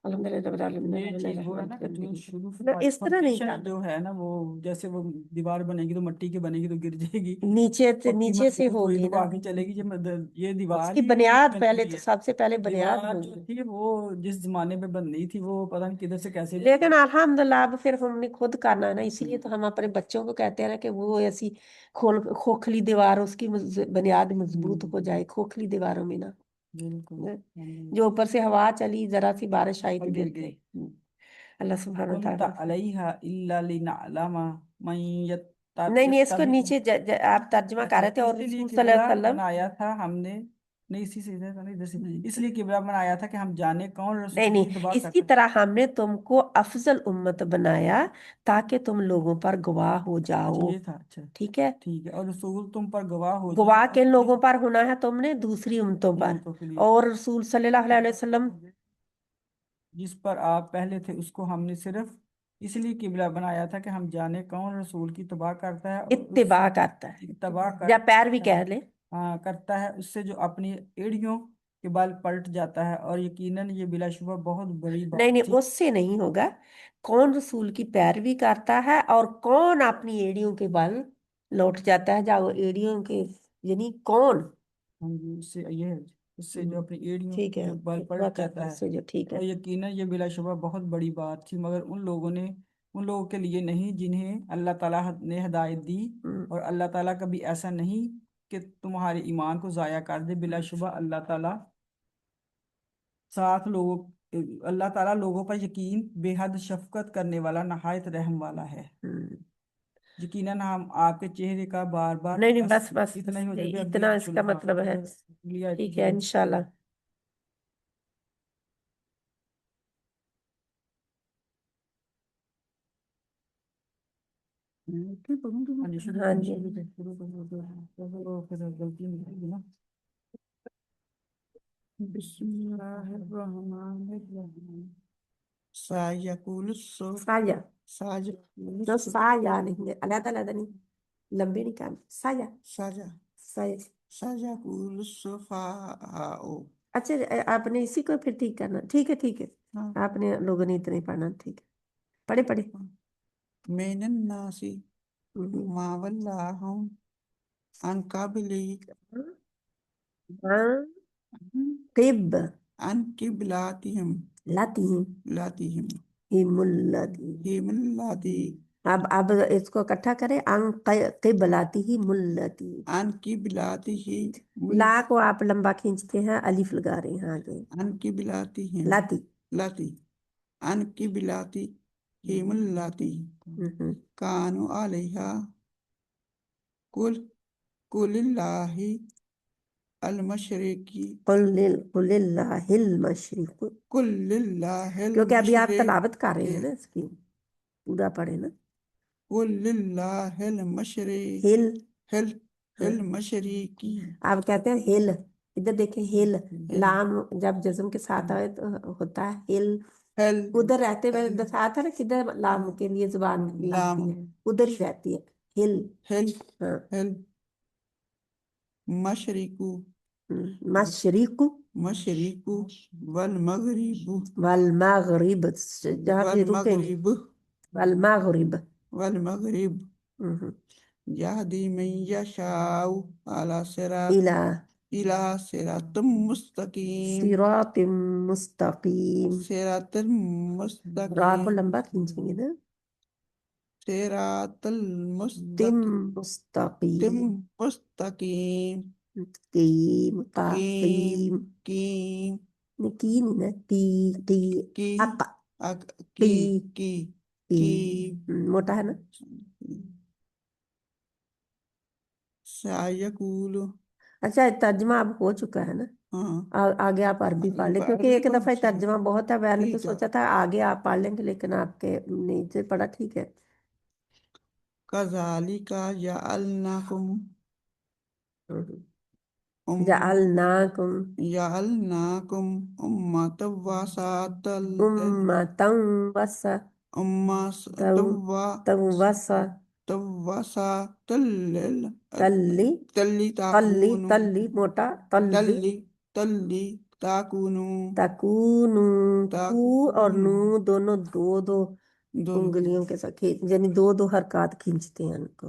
یہ چیز وہ ہے نا کہ جو شروع اس طرح نہیں فاؤنڈیشن کرنا، جو ہے نا وہ جیسے وہ دیوار بنے گی تو مٹی کی بنے گی تو گر جائے گی، پکی نیچے سے مضبوط ہوئی ہوگی تو وہ نا، آگے چلے گی، یہ اس دیوار کی ہی بنیاد بنی پہلے ہوئی تو ہے، سب سے پہلے بنیاد دیوار جو ہوگی۔ تھی وہ جس زمانے میں بننی تھی وہ پتہ نہیں کدھر سے کیسے لیکن الحمدللہ اب پھر ہم نے خود کرنا ہے نا، اسی لیے تو ہم اپنے بچوں کو کہتے ہیں نا کہ وہ ایسی کھوکھلی دیوار اس کی بنیاد مضبوط ہو جائے، کھوکھلی دیواروں میں نا، بالکل جو اوپر سے ہوا چلی ذرا سی بارش آئی اور تو گر گر گئی۔ گئی۔ اللہ سبحانہ كنت وتعالیٰ۔ عليها إلا لنعلم من نہیں اس کو يتبع۔ نیچے آپ ترجمہ کر اچھا رہے تھے، اور اسی لیے رسول صلی اللہ قبلہ علیہ وسلم، بنایا تھا ہم نے، نہیں اسی سے نہیں ادھر سے، اس لیے قبلہ بنایا تھا کہ ہم جانے کون نہیں رسول کی نہیں اتباع اس کی کرتا ہے۔ طرح ہم نے تم کو افضل امت بنایا تاکہ تم لوگوں پر گواہ ہو اچھا جاؤ، یہ تھا، اچھا ٹھیک ہے؟ ٹھیک ہے، اور رسول تم پر گواہ ہو جائیں گواہ کن اپنی لوگوں پر ہونا ہے تم نے؟ دوسری امتوں پر، امتوں کے لیے، اور رسول صلی اللہ علیہ وسلم جس پر آپ پہلے تھے اس کو ہم نے صرف اس لیے قبلہ بنایا تھا کہ ہم جانے کون رسول کی اتباع کرتا ہے اور اس اتباع کرتا ہے، اتباع یا پیروی کرتا کہہ لیں۔ ہاں کرتا ہے اس سے جو اپنی ایڑیوں کے بال پلٹ جاتا ہے، اور یقیناً یہ بلا شبہ بہت بڑی نہیں بات نہیں تھی۔ اس سے نہیں ہوگا، کون رسول کی پیروی کرتا ہے اور کون اپنی ایڑیوں کے بل لوٹ جاتا ہے، جاؤ ایڑیوں کے، یعنی کون؟ ہاں جی، اس سے یہ ہے، اس سے جو اپنی ایڑیوں ٹھیک ہے، کے بال اتباع پلٹ کرنا جاتا ہے، اس سے جو ٹھیک ہے۔ اور یقیناً یہ بلا شبہ بہت بڑی بات تھی، مگر ان لوگوں کے لیے نہیں جنہیں اللہ تعالیٰ نے ہدایت دی، ہم، اور اللہ تعالیٰ کبھی ایسا نہیں کہ تمہارے ایمان کو ضائع کر دے، بلا شبہ ساتھ لوگوں اللہ تعالیٰ لوگوں پر یقین بے حد شفقت کرنے والا نہایت رحم والا ہے۔ ہم۔ یقیناً ہم آپ کے چہرے کا بار بار نہیں نہیں بس بس اتنا بس ہی ہو جائے اتنا اس کا مطلب ہے، ٹھیک ہے انشاءاللہ۔ ہاں جی، غلطی نہیں ہوگی نا۔ بسم اللہ الرحمن الرحیم۔ سایقول الصف سایہ، سایقول جو سایہ نہیں ہے، علیحدہ علیحدہ نہیں، لمبے نہیں کرنا، سایہ، سایہ سایہ۔ سایقول الصفاء۔ اچھا آپ نے اسی کو پھر ٹھیک کرنا، ٹھیک ہے ٹھیک ہے، ہاں آپ نے لوگوں نے اتنے پڑھنا، ٹھیک ہے، پڑھے پڑھے۔ من الناس ما ولاهم عن قبل ہاں، قب عن قبلاتهم لاتہم لاتهم ہم الذی، ہم اللاتی اب اس کو اکٹھا کریں، ان قبلاتہم اللاتی، عن قبلاتهم لا کو آپ لمبا کھینچتے ہیں، الف لگا رہے ہیں آگے، عن قبلاتهم لاتی۔ لاتی عن قبلاتهم اللاتی ہم۔ كانوا علیہا قل قل اللہ المشرقی قل اللہ المشرق، قل للہ کیونکہ ابھی آپ المشرق تلاوت کر رہے ہیں نا اس کی، پورا پڑھے نا، قل للہ المشرق ہل، ہل ہاں، المشرقی آپ کہتے ہیں ہل، ادھر دیکھیں ہل، ہل لام جب جزم کے ساتھ آئے تو ہوتا ہے ہل، ہل ادھر رہتے ہوئے ساتھ ہے نا، کدھر لام کے لیے زبان لام لگتی ہے، ادھر ہی رہتی ہے ہل، ہل ہاں، ہل مشرقو مشرق مشرق والمغرب والمغرب، جہاں پہ رکیں گے، والمغرب والمغرب، والمغرب ہم، یہدی من یشاء علی صراط الہ الى صراط مستقیم صراط مستقیم، صراط را کو المستقیم لمبا کھینچیں گے نا، صراط تم المستقیم مستقیم، مستقیم قیم کیم قیم، کیم کی نہیں نا، قی کی اق، کی قی کی قی، کی موٹا ہے نا۔ سایقول اچھا ترجمہ اب ہو چکا ہے نا، ہاں آگے آپ عربی پڑھ لیں، کیونکہ عربی ایک پڑھ دفعہ ترجمہ بہت ہے، میں نے تو ٹھیک ہے سوچا تھا آگے آپ پڑھ لیں گے، لیکن آپ کے نیچے پڑھا، ٹھیک ہے۔ کذالک جعلناکم جعلناکم جعلناکم امۃ وسطا امتا وسطا تلی، تلی تلی تاکون تلی موٹا، تلی تلی تلی ताकुनु तकूनू, कू और ताकुनु नू दोनों दो दो दो उंगलियों के साथ यानी दो दो हरकत खींचते हैं उनको।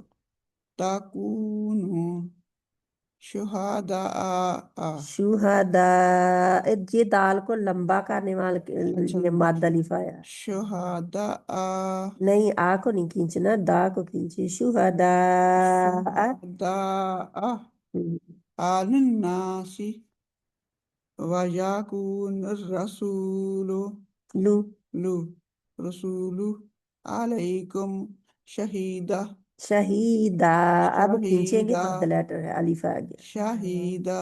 ताकुनु शुहादा आ शुहदा, ये दाल को लंबा करने वाले अच्छा लिए मद अलिफ आया। शुहादा आ नहीं, आ को नहीं खींचना, दा को खींचे, शुहदा। शुहादा आ आलिन्नासी वयाकुन रसूलु लू, लु रसूलु अलैकुम शहीदा शहीदा। अब खींचेंगे, शहीदा मद लेटर है, अलिफ आ गया। शहीदा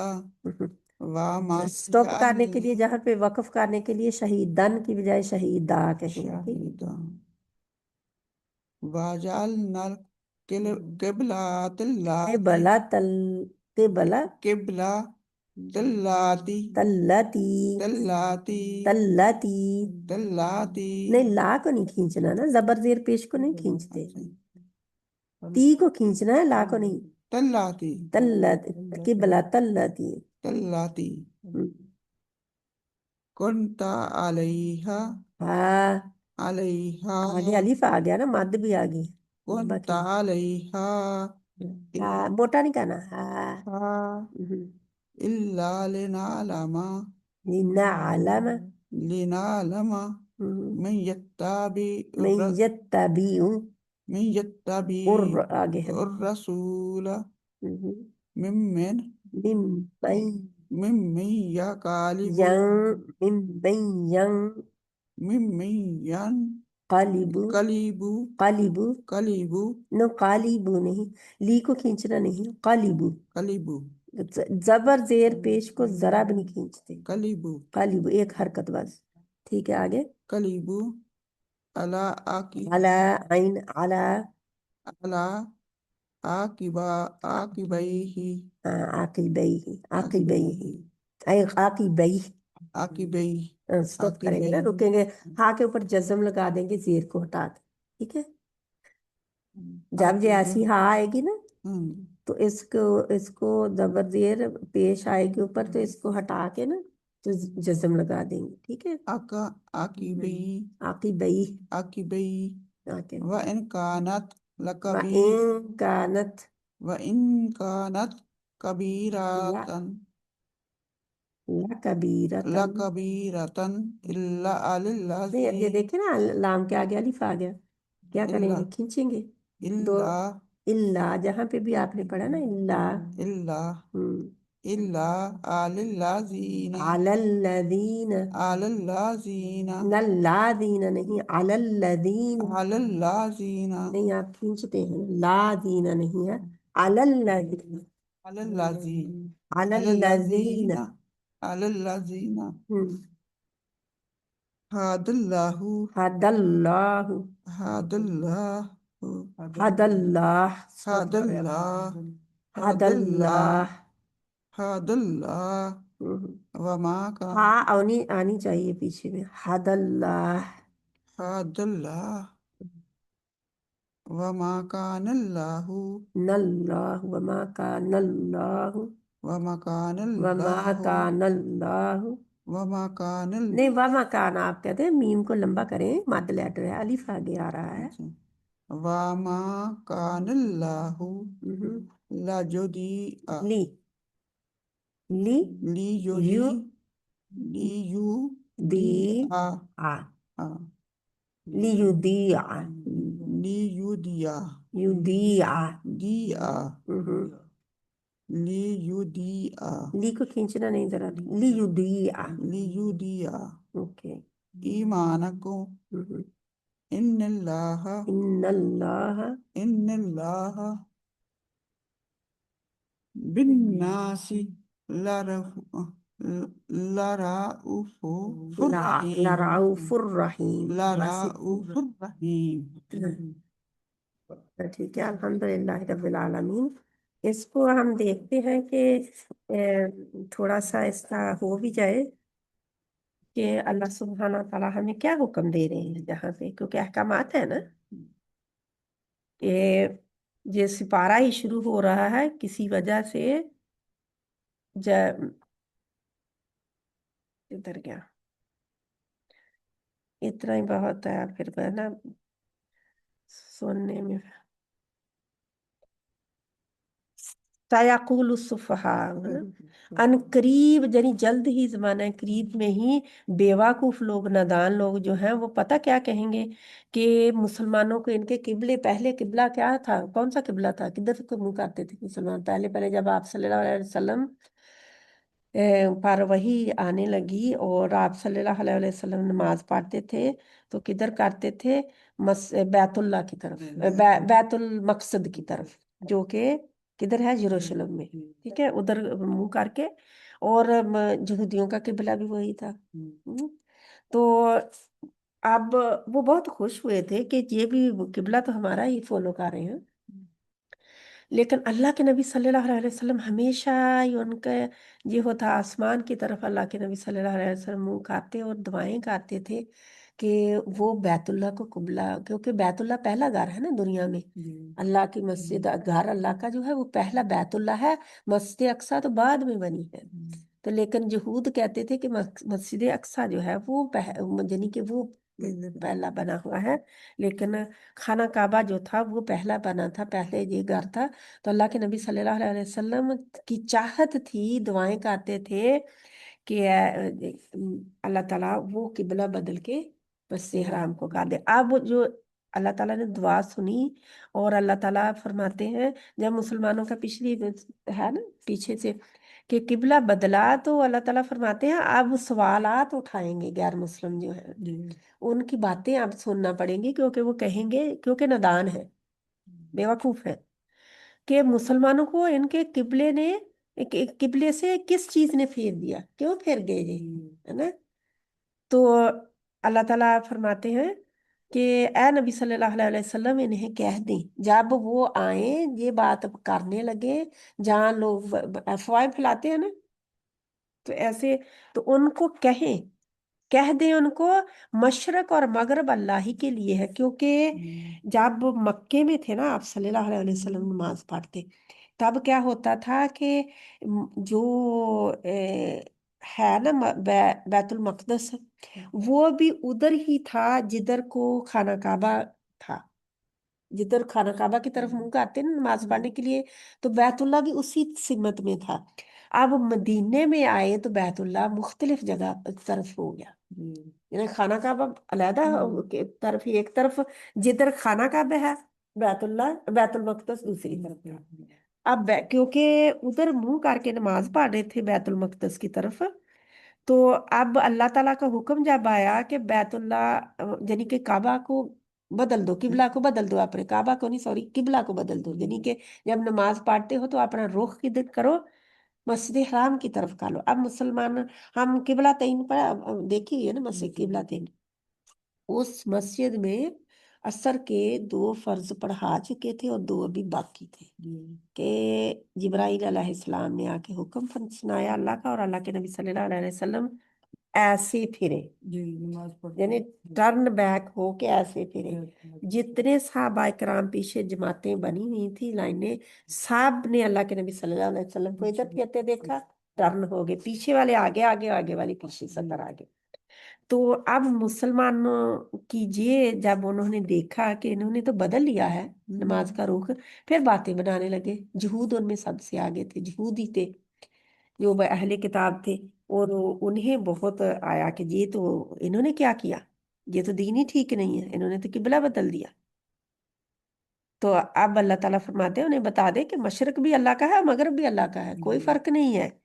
वामा स्टॉप करने के लिए, जहाँ पे वक्फ करने के लिए शहीदन की बजाय शहीदा कहेंगे, ठीक है। शहीदा वजअलना किबलतल्लाती किबला तल, किबला किबला तल्लाती तल्लती, तल्लाती तल्लती। तल्लाती नहीं, ला को नहीं खींचना ना, जबर जेर पेश को नहीं खींचते, अच्छा ती को खींचना है, ला को नहीं। तल्लाती तल्लत, किबला तल्लती। तल्लाती हम्म, कुंता अलैहा हाँ, अलैहा आगे अलिफ आ गया ना, मद भी आ गई। लंबा कुंता खींच, अलैहा हाँ, मोटा नहीं करना, हाँ। इल्हा हम्म, इल्ला लिनालमा लिन्ना आलमा। लिनालमा हम्म, من يتبع मैं यत्तबीउ, من يتبع उर आगे है। الرسول हम्म, ممن मिम्मन ممن يقالب मिम्मन ممن कलिबु, ينقلب कलिबु। قلب नो, कालीबू नहीं, ली को खींचना नहीं, कालीबू। قلب जबर जेर पेश को जरा भी नहीं खींचते। قلب कालीबू एक हरकत बस, ठीक है, आगे। قلب على अला, आइन अला, على عاقبة عاقبيه हाँ, आकिल बई, आकिल बई, عاقبيه आई आकिल बई। عاقبيه स्टॉप करेंगे ना, عاقبيه रुकेंगे। हाँ के ऊपर जज्म लगा देंगे, जेर को हटा के, ठीक है। जब ये عاقبة ऐसी हाँ आएगी ना, हम्म, तो इसको इसको जबर जेर पेश आएगी ऊपर, तो इसको हटा के ना, तो जज्म लगा देंगे, ठीक है। आका عاقبيه आकी बई, عاقبيه आके وإن كانت व لكبير इन कानत, وإن كانت ला, كبيرة ला कबीरतन। لكبيرة إلا على नहीं, अब ये الذين देखे ना, लाम के आगे अलिफ आ गया, क्या करेंगे, إلا खींचेंगे। दो, إلا इल्ला जहाँ पे भी आपने पढ़ा ना, इल्ला। إلا हम्म, إلا على الذين अलल्लदीन, على الذين नल्लादीन नहीं, अलल्लदीन। على الذين नहीं, आप खींचते हैं, लादीन नहीं है, अलल्लदीन, على الذين على अलल्लदीन। الذين على الذين हम्म, هاد الله हदल्लाहु, هاد الله हदल्लाह, स्टॉप هاد करें, الله هاد الله हदल्लाह। هاد الله हम्म, وما كان हाँ, आनी आनी चाहिए पीछे में, हदल्लाह। هاد الله وما كان الله नल्लाहु वमा का नल्लाहु, وما كان वमा الله का नल्लाहु। وما كان नहीं, वमा कान आप कहते हैं, मीम को लंबा करें, मद लेटर है, अलिफ आगे आ रहा है। وما كان الله हम्म, لجديع ली, ली, यू, दी, ليوديع आ, ली यू दी आ, ليوديع यू दी आ। ديع हम्म, ليوديع ली को खींचना नहीं, जरा ली यू दी आ। ليوديع ओके। إيمانكم हम्म, إن الله इन्नल्लाह, إن الله بالناس لرؤوف لرؤوف ला, رحيم लराउफुर रहीम, बस لرؤوف رحيم इतना। ठीक है, अल्हम्दुलिल्लाह रब्बिल आलमीन। इसको हम देखते हैं कि थोड़ा सा इसका हो भी जाए कि अल्लाह सुब्हाना ताला हमें क्या हुक्म दे रहे हैं जहाँ पे, क्योंकि अहकामात है ना कि ये सिपारा ही शुरू हो रहा है किसी वजह से, इधर गया, इतना ही बहुत है फिर है ना सुनने में। सयकुलु सुफहा है ना, अन करीब यानी जल्द ही, जमाना करीब में ही बेवकूफ लोग, नादान लोग जो हैं वो पता क्या कहेंगे कि मुसलमानों को इनके किबले, पहले किबला क्या था, कौन सा किबला था, किधर को मुंह करते थे मुसलमान पहले पहले, जब आप सल्लल्लाहु अलैहि वसल्लम पर वही आने लगी और आप सल्लल्लाहु अलैहि वसल्लम नमाज पढ़ते थे तो किधर करते थे, बैतुल्लाह की तरफ, बैतुल मकसद की तरफ, जो कि किधर है, यरूशलेम में, ठीक है, उधर मुंह करके। और यहूदियों का किबला भी वही था। तो अब वो बहुत खुश हुए थे कि ये भी किबला तो हमारा ही फॉलो कर रहे हैं। लेकिन अल्लाह के नबी सल्लल्लाहु अलैहि वसल्लम हमेशा ही उनका ये होता, आसमान की तरफ अल्लाह के नबी सल्लल्लाहु अलैहि वसल्लम मुंह करते और दुआएं करते थे कि वो बैतुल्लाह को कुबला, क्योंकि बैतुल्लाह पहला घर है ना दुनिया में, अल्लाह की मस्जिद, घर अल्लाह का जो है वो पहला बैतुल्लाह है। मस्जिद अक्सा तो बाद में बनी है। तो लेकिन यहूद कहते थे कि मस्जिद अक्सा जो है वो यानी कि वो पहला बना हुआ है, लेकिन खाना काबा जो था वो पहला बना था, पहले ये घर था। तो अल्लाह के नबी सल्लल्लाहु अलैहि वसल्लम की चाहत थी, दुआएं करते थे कि अल्लाह ताला वो किबला बदल के मस्जिद हराम को कर दे। अब जो अल्लाह ताला ने दुआ सुनी, और अल्लाह ताला फरमाते हैं, जब मुसलमानों का पिछली है ना पीछे से कि किबला बदला, तो अल्लाह ताला फरमाते हैं अब सवालात उठाएंगे गैर मुस्लिम जो है, उनकी बातें अब सुनना पड़ेंगी, क्योंकि वो कहेंगे, क्योंकि नादान है, बेवकूफ है, कि मुसलमानों को इनके किबले ने, किबले से किस चीज ने फेर दिया, क्यों फेर गए ये, है ना। तो अल्लाह ताला फरमाते हैं कि ए नबी सल्लल्लाहु अलैहि वसल्लम इन्हें कह दें, जब वो आए ये बात करने लगे, जहाँ लोग अफवाहें फैलाते हैं ना, तो ऐसे, तो उनको कहें, कह दें उनको, मशरक और मगरब अल्लाह ही के लिए है। क्योंकि जब मक्के में थे ना आप सल्लल्लाहु अलैहि वसल्लम नमाज पढ़ते, तब क्या होता था कि जो है ना बैतुल मक़दस, वो भी उधर ही था जिधर को खाना काबा था, जिधर खाना काबा की तरफ मुंह करते हैं ना नमाज पढ़ने के लिए, तो बैतुल्ला भी उसी सिमत में था। अब मदीने में आए तो बैतुल्ला मुख्तलिफ जगह तरफ हो गया, यानी खाना काबा अलहदा तरफ ही, एक तरफ जिधर खाना काबा है बैतुल्ला, बैतुल मक़दस दूसरी तरफ था। अब क्योंकि उधर मुंह करके नमाज पढ़ रहे थे बैतुल मक़दस की तरफ, तो अब अल्लाह ताला का हुक्म जब आया कि बैतुल्ला यानी कि काबा को बदल दो, किबला को बदल दो, अपने काबा को नहीं, सॉरी, किबला को बदल दो, यानी कि जब नमाज पढ़ते हो तो अपना रुख किधर करो, मस्जिद हराम की तरफ कर लो। अब मुसलमान, हम किबला तईन पर देखी है ना, मस्जिद किबला तईन, उस मस्जिद में असर के 2 फर्ज पढ़ा चुके थे और 2 अभी बाकी थे, कि जिब्राइल अलैहिस्सलाम ने आके हुक्म सुनाया अल्लाह का, और अल्लाह के नबी सल्लल्लाहु अलैहि वसल्लम ऐसे फिरे, नमाज पढ़ते यानी टर्न बैक हो के ऐसे फिरे। जितने सहाबा इकराम पीछे जमातें बनी हुई थी, लाइनें, सब ने अल्लाह के नबी सल्लल्लाहु अलैहि वसल्लम को इधर कहते देखा, टर्न हो गए, पीछे वाले आगे आगे, आगे वाले पीछे, सतर आगे। तो अब मुसलमानों की ये जब उन्होंने देखा कि इन्होंने तो बदल लिया है नमाज का रुख, फिर बातें बनाने लगे। यहूद उनमें सबसे आगे थे, यहूद ही थे जो अहले किताब थे, और उन्हें बहुत आया कि ये तो इन्होंने क्या किया, ये तो दीन ही ठीक नहीं है, इन्होंने तो किबला बदल दिया। तो अब अल्लाह ताला फरमाते हैं उन्हें बता दे कि मशरक भी अल्लाह का है, मगरब भी अल्लाह का है, कोई फर्क नहीं है।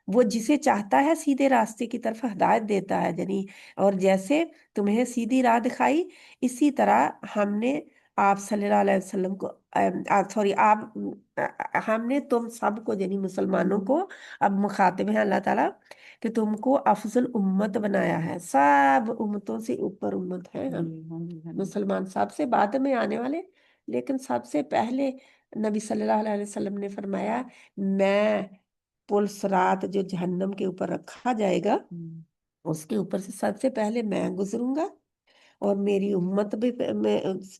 वो जिसे चाहता है सीधे रास्ते की तरफ हदायत देता है, यानी, और जैसे तुम्हें सीधी राह दिखाई, इसी तरह हमने आप सल्लल्लाहु अलैहि वसल्लम को, सॉरी, आप हमने तुम सबको, यानी मुसलमानों को, अब मुखातिब है अल्लाह ताला, कि तुमको अफजल उम्मत बनाया है, सब उम्मतों से ऊपर उम्मत है हम मुसलमान, सबसे बाद में आने वाले, लेकिन सबसे पहले नबी सल्लल्लाहु अलैहि वसल्लम ने फरमाया, मैं पुल सिरात जो जहन्नम के ऊपर रखा जाएगा, उसके ऊपर से सबसे पहले मैं गुजरूंगा, और मेरी उम्मत भी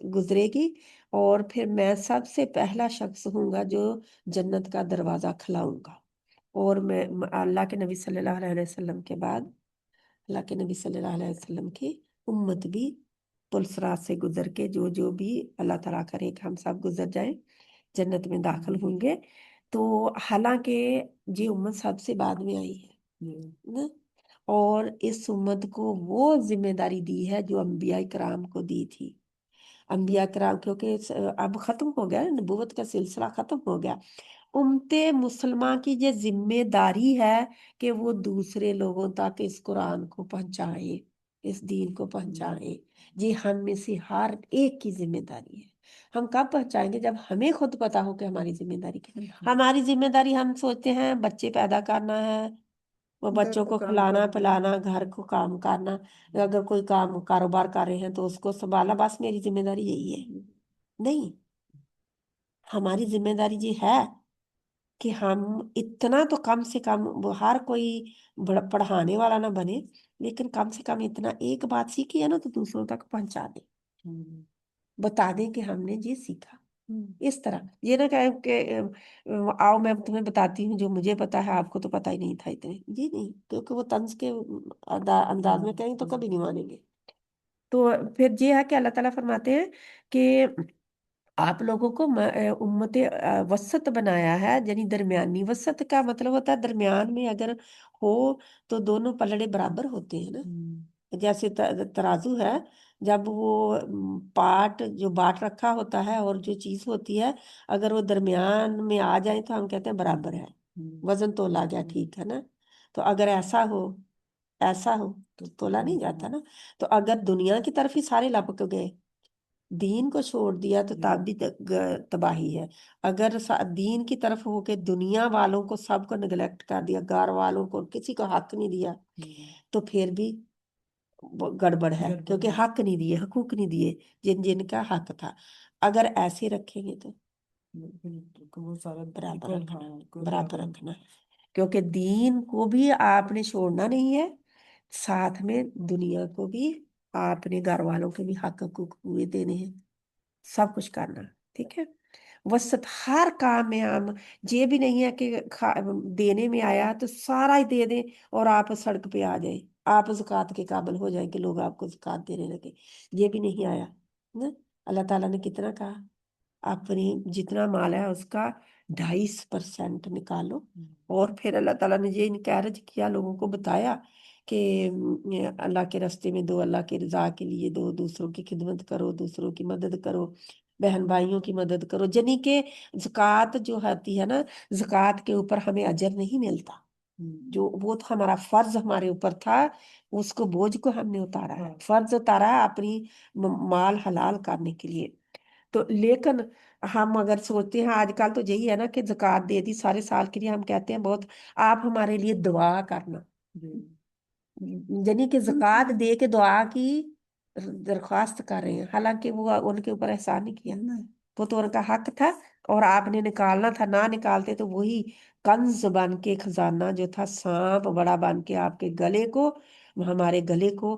गुजरेगी, और फिर मैं सबसे पहला शख्स हूंगा जो जन्नत का दरवाजा खिलाऊंगा। और मैं अल्लाह के नबी सल्लल्लाहु अलैहि वसल्लम के बाद अल्लाह के नबी सल्लल्लाहु अलैहि वसल्लम की उम्मत भी पुलसरात से गुजर के जो भी अल्लाह ताला करे कि हम सब गुजर जाएं, जन्नत में दाखिल होंगे। तो हालांकि ये उम्मत सबसे बाद में आई है ना, और इस उम्मत को वो जिम्मेदारी दी है जो अंबिया कराम को दी थी। अंबिया कराम क्योंकि अब खत्म हो गया, नबूवत का सिलसिला खत्म हो गया। उम्मते मुसलमान की ये जिम्मेदारी है कि वो दूसरे लोगों तक इस कुरान को पहुंचाए, इस दीन को पहुंचाए। ये हम में से हर एक की जिम्मेदारी है। हम कब पहुंचाएंगे? जब हमें खुद पता हो कि हमारी जिम्मेदारी क्या है। हमारी जिम्मेदारी, हम सोचते हैं बच्चे पैदा करना है, वो घर बच्चों का को काम खिलाना करना। पिलाना, घर को काम करना, अगर कोई काम कारोबार कर रहे हैं तो उसको संभालना, बस मेरी जिम्मेदारी यही है। नहीं, हमारी जिम्मेदारी ये है कि हम इतना तो कम से कम, वो हर कोई पढ़ाने वाला ना बने, लेकिन कम से कम इतना एक बात सीखी है ना तो दूसरों तक पहुंचा दे, बता दें कि हमने ये सीखा। इस तरह ये ना कहे कि आओ मैं तुम्हें बताती हूँ जो मुझे पता है, आपको तो पता ही नहीं था इतने, जी नहीं, क्योंकि वो तंज के अंदाज में कहें तो कभी नहीं मानेंगे। तो फिर ये है कि अल्लाह ताला फरमाते हैं कि आप लोगों को उम्मत वसत बनाया है, यानी दरमियानी। वसत का मतलब होता है दरमियान में अगर हो तो दोनों पलड़े बराबर होते हैं ना। जैसे तराजू है, जब वो पार्ट जो बाट रखा होता है और जो चीज होती है, अगर वो दरमियान में आ जाए तो हम कहते हैं बराबर है, वजन तोला गया, ठीक है ना। तो अगर ऐसा हो तो तोला नहीं जाता ना। तो अगर दुनिया की तरफ ही सारे लपक गए, दीन को छोड़ दिया तो तब भी तबाही है। अगर दीन की तरफ होके दुनिया वालों को सबको निगलेक्ट कर दिया, गार वालों को किसी को हक नहीं दिया, तो फिर भी वो गड़बड़ है, क्योंकि हक नहीं दिए, हकूक नहीं दिए जिन जिनका हक था। अगर ऐसे रखेंगे तो वो सारा बराबर इक्वल, रखना, हाँ बराबर रखना है। क्योंकि दीन को भी आपने छोड़ना नहीं है, साथ में दुनिया को भी, आपने घर वालों के भी हक हकूक पूरे देने हैं, सब कुछ करना। ठीक है। वसत हर काम में हम, ये भी नहीं है कि देने में आया तो सारा ही दे दें और आप सड़क पे आ जाए, आप ज़कात के काबिल हो जाए कि लोग आपको ज़कात देने लगे, ये भी नहीं आया ना। अल्लाह ताला ने कितना कहा, अपनी जितना माल है उसका 2.5% निकालो। और फिर अल्लाह ताला ने ये इनकरेज किया, लोगों को बताया कि अल्लाह के रास्ते में दो, अल्लाह की रजा के लिए दो, दूसरों की खिदमत करो, दूसरों की मदद करो, बहन भाइयों की मदद करो। यानी कि ज़कात जो होती है ना, ज़कात के ऊपर हमें अजर नहीं मिलता, जो वो तो हमारा फर्ज हमारे ऊपर था, उसको बोझ को हमने उतारा है, फर्ज उतारा है अपनी माल हलाल करने के लिए। तो लेकिन हम अगर सोचते हैं आजकल तो यही है ना कि ज़कात दे दी सारे साल के लिए, हम कहते हैं बहुत आप हमारे लिए दुआ करना, यानी कि ज़कात दे के दुआ की दरख्वास्त कर रहे हैं, हालांकि वो उनके ऊपर एहसान नहीं किया, वो तो उनका हक था और आपने निकालना था, ना निकालते तो वही कंज बन के, खजाना जो था सांप बड़ा बन के आपके गले को, हमारे गले को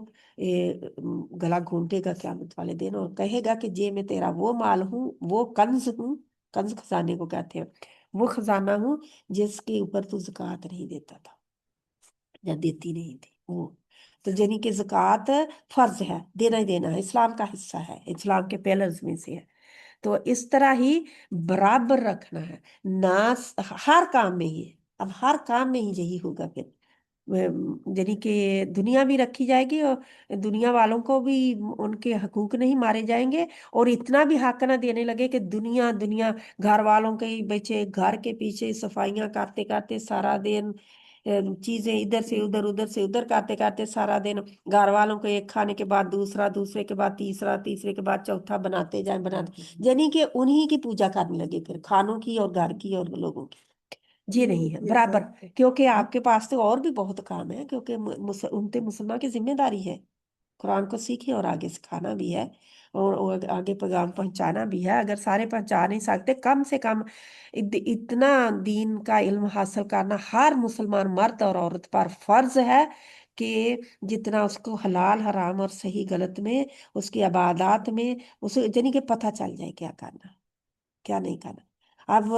गला घूंटेगा क़यामत वाले दिन और कहेगा कि जे मैं तेरा वो माल हूँ, वो कंज हूँ। कंज खजाने को कहते हैं, वो खजाना हूँ जिसके ऊपर तू ज़कात नहीं देता था या देती नहीं थी वो। तो यानी कि ज़कात फर्ज है, देना ही देना है, इस्लाम का हिस्सा है, इस्लाम के पिलर्स में से है। तो इस तरह ही बराबर रखना है ना, हर काम में ही है। अब हर काम में ही यही होगा फिर, यानी कि दुनिया भी रखी जाएगी और दुनिया वालों को भी उनके हकूक नहीं मारे जाएंगे, और इतना भी हक ना देने लगे कि दुनिया दुनिया घर वालों के ही बच्चे घर के पीछे सफाइयां करते करते सारा दिन, चीजें इधर से उधर उधर से उधर करते करते सारा दिन, घर वालों को एक खाने के बाद दूसरा, दूसरे के बाद तीसरा, तीसरे के बाद चौथा बनाते जाए बनाते, यानी कि उन्हीं की पूजा करने लगे फिर, खानों की और घर की और लोगों की। ये नहीं है बराबर, क्योंकि आपके पास तो और भी बहुत काम है, क्योंकि उनते मुसलमान की जिम्मेदारी है कुरान को सीखे और आगे सिखाना भी है, और आगे पैगाम पहुंचाना भी है। अगर सारे पहुंचा नहीं सकते, कम से कम इतना दीन का इल्म हासिल करना हर मुसलमान मर्द और औरत पर फर्ज है कि जितना उसको हलाल हराम और सही गलत में, उसकी इबादत में उसे यानी कि पता चल जाए क्या करना क्या नहीं करना। अब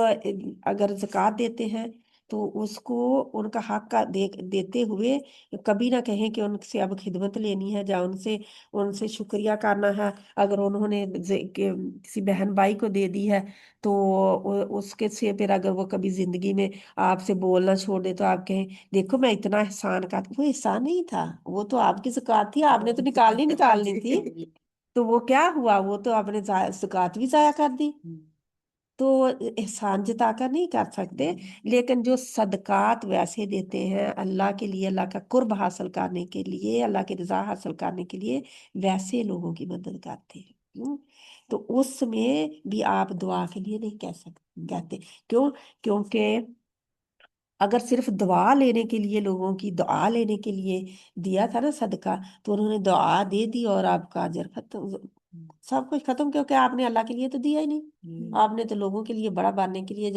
अगर ज़कात देते हैं तो उसको उनका हक का देते हुए कभी ना कहें कि उनसे अब खिदमत लेनी है या उनसे उनसे शुक्रिया करना है। अगर उन्होंने किसी बहन भाई को दे दी है तो उसके से फिर अगर वो कभी जिंदगी में आपसे बोलना छोड़ दे तो आप कहें देखो मैं इतना एहसान का, वो एहसान नहीं था, वो तो आपकी ज़कात थी, आपने तो निकालनी थी। तो वो क्या हुआ, वो तो आपने ज़कात भी जाया कर दी। तो एहसान जताकर नहीं कर सकते, लेकिन जो सदकात वैसे देते हैं अल्लाह के लिए, अल्लाह का कुर्ब हासिल करने के लिए, अल्लाह की रजा हासिल करने के लिए, वैसे लोगों की मदद करते हैं। तो उसमें भी आप दुआ के लिए नहीं कह सकते कहते। क्यों? क्योंकि अगर सिर्फ दुआ लेने के लिए, लोगों की दुआ लेने के लिए दिया था ना सदका, तो उन्होंने दुआ दे दी और आपका अजर खत्म, सब कुछ खत्म, क्योंकि आपने अल्लाह के लिए तो दिया ही नहीं। आपने तो लोगों के लिए बड़ा बनने के लिए,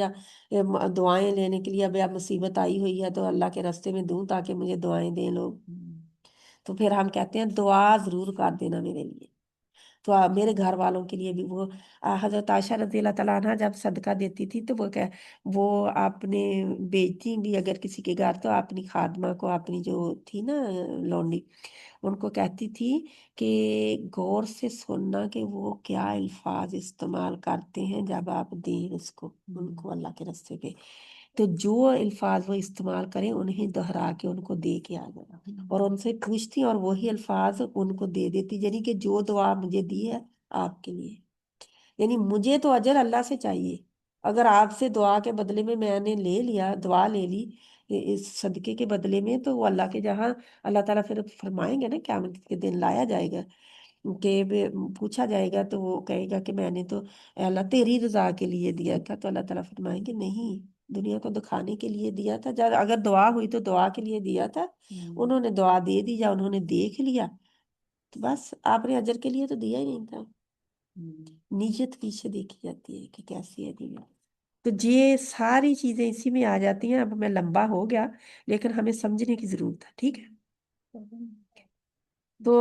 दुआएं लेने के लिए, अब यार मुसीबत आई हुई है तो अल्लाह के रास्ते में दूं ताकि मुझे दुआएं दें लोग। तो फिर हम कहते हैं दुआ जरूर कर देना मेरे लिए। तो मेरे घर वालों के लिए भी वो हजरत आयशा रजी अल्लाह तआला अन्हा जब सदका देती थी तो वो अपने बेटी भी अगर किसी के घर, तो अपनी खादमा को, अपनी जो थी ना लौंडी, उनको कहती थी कि गौर से सुनना कि वो क्या अल्फाज इस्तेमाल करते हैं जब आप दें उसको, उनको अल्लाह के रास्ते पे। तो जो अल्फाज वो इस्तेमाल करें उन्हें दोहरा के उनको दे के आ जाना, और उनसे पूछती और वही अल्फाज उनको दे देती, यानी कि जो दुआ मुझे दी है आपके लिए, यानी मुझे तो अजर अल्लाह से चाहिए। अगर आपसे दुआ के बदले में मैंने ले लिया, दुआ ले ली इस सदके के बदले में, तो वो अल्लाह के जहाँ अल्लाह ताला फिर फरमाएंगे ना, क़यामत के दिन लाया जाएगा कि पूछा जाएगा, तो वो कहेगा कि मैंने तो अल्लाह तेरी रजा के लिए दिया था। तो अल्लाह ताला फरमाएंगे नहीं, दुनिया को दिखाने के लिए दिया था, जब अगर दुआ हुई तो दुआ के लिए दिया था। उन्होंने दुआ दे दी या उन्होंने देख लिया, तो बस आपने अजर के लिए तो दिया ही नहीं था। नीयत पीछे देखी जाती है कि कैसी है नीयत। तो ये सारी चीजें इसी में आ जाती हैं। अब मैं लंबा हो गया, लेकिन हमें समझने की जरूरत है, ठीक है। तो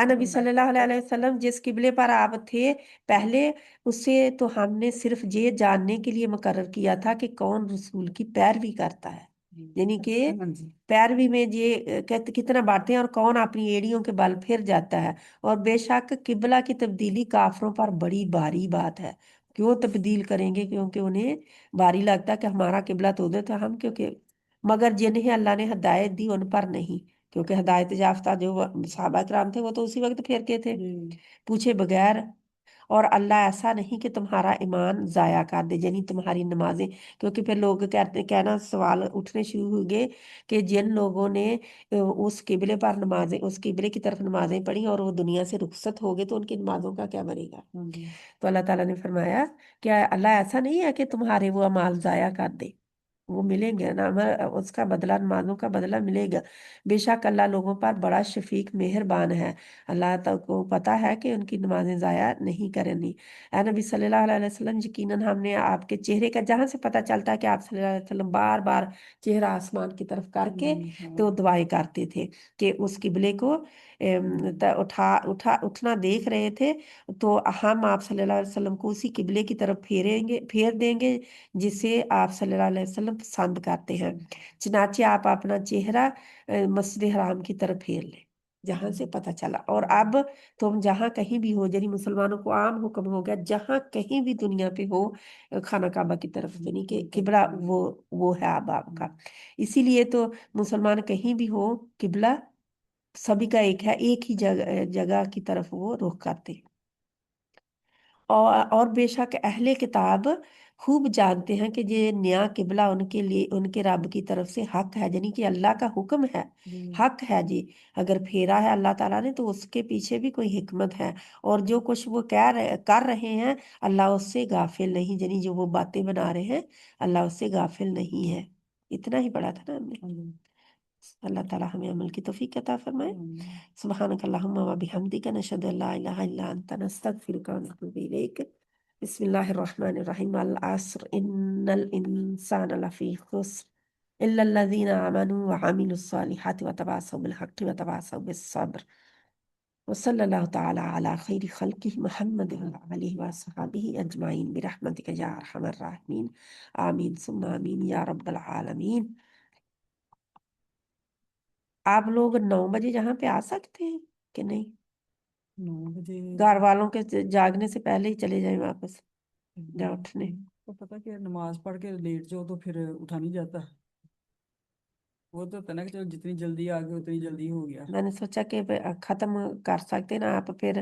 नबी सल्लल्लाहु अलैहि वसल्लम जिस किबले पर आप थे पहले, उसे तो हमने सिर्फ ये जानने के लिए मुकर्रर किया था कि कौन रसूल की पैरवी करता है, यानी कि पैरवी में ये कितना बांटते हैं और कौन अपनी एड़ियों के बल फिर जाता है। और बेशक किबला की तब्दीली काफरों पर बड़ी भारी बात है। क्यों तब्दील करेंगे? क्योंकि उन्हें भारी लगता है कि हमारा किबला तो उधर था, हम क्योंकि, मगर जिन्हें अल्लाह ने हिदायत दी उन पर नहीं, क्योंकि हिदायत याफ्ता जो सहाबा किराम थे वो तो उसी वक्त फिर के थे, पूछे बगैर। और अल्लाह ऐसा नहीं कि तुम्हारा ईमान जाया कर दे, यानी तुम्हारी नमाजें, क्योंकि फिर लोग कहना सवाल उठने शुरू हो गए कि जिन लोगों ने उस किबले पर नमाजें, उस किबले की तरफ नमाजें पढ़ी और वो दुनिया से रुखसत हो गए, तो उनकी नमाजों का क्या बनेगा? तो अल्लाह ताला ने फरमाया क्या अल्लाह ऐसा नहीं है कि तुम्हारे वो अमाल जाया कर दे, वो मिलेंगे ना, उसका बदला, नमाजों का बदला मिलेगा। बेशक अल्लाह लोगों पर बड़ा शफीक मेहरबान है। अल्लाह तक को पता है कि उनकी नमाजें ज़ाया नहीं करनी। ए नबी सल्लल्लाहु अलैहि वसल्लम, यकीनन हमने आपके चेहरे का, जहाँ से पता चलता है कि आप सल्लल्लाहु अलैहि वसल्लम बार बार चेहरा आसमान की तरफ करके तो दुआएं करते थे कि उस किबले को उठना देख रहे थे, तो हम आप सल्लल्लाहु अलैहि वसल्लम को उसी किबले की तरफ फेर देंगे जिसे आप सल्लल्लाहु अलैहि वसल्लम पसंद करते हैं। चनाचे आप अपना चेहरा मस्जिद हराम की तरफ फेर लें, जहां से पता चला। और अब तुम जहां कहीं भी हो, यानी मुसलमानों को आम हुक्म हो गया, जहां कहीं भी दुनिया पे हो, खाना काबा की तरफ, यानी कि किबला वो है अब आपका। इसीलिए तो मुसलमान कहीं भी हो, किबला सभी का एक है, एक ही जगह जगह की तरफ वो रुख करते हैं। और बेशक अहले किताब खूब जानते हैं कि ये नया किबला उनके लिए, उनके रब की तरफ से हक है, यानी कि अल्लाह का हुक्म है, हक है जी। अगर फेरा है अल्लाह ताला ने तो उसके पीछे भी कोई हिकमत है। और जो कुछ वो कर रहे हैं, अल्लाह उससे गाफिल नहीं, यानी जो वो बातें बना रहे हैं अल्लाह उससे गाफिल नहीं है। इतना ही पढ़ा था ना हमने। अल्लाह ताला हमें अमल की तौफीक अता फरमाए। सुब्हानक अल्लाहुम्मा व बिहम्दिका नशहदु अल्ला इलाहा इल्ला अंता नस्तगफिरुका व नतूबु इलैक। बिस्मिल्लाहिर रहमानिर रहीम। अल अस्र इन्नल इंसाना लफी खुस्र इल्ला अल्लज़ीना आमनू व अमिलुस सालिहाति व तवासौ बिल हक़्क़ि व तवासौ बिस सब्र। वसल्लल्लाहु ताला अला खैरि खल्क़िही मुहम्मद व आलिहि व अस्हाबिही अजमाइन बिरहमतिका या अरहमर राहिमीन। आमीन सुम्मा आमीन या रब्बल आलमीन। आप लोग 9 बजे यहाँ पे आ सकते हैं कि नहीं? 9 बजे घर वालों के जागने से पहले ही चले जाएं वापस, या उठने। तो पता क्या, नमाज पढ़ के लेट जाओ तो फिर उठा नहीं जाता। वो तो होता ना कि चलो जितनी जल्दी आ गए उतनी जल्दी हो गया। मैंने सोचा कि खत्म कर सकते ना आप, फिर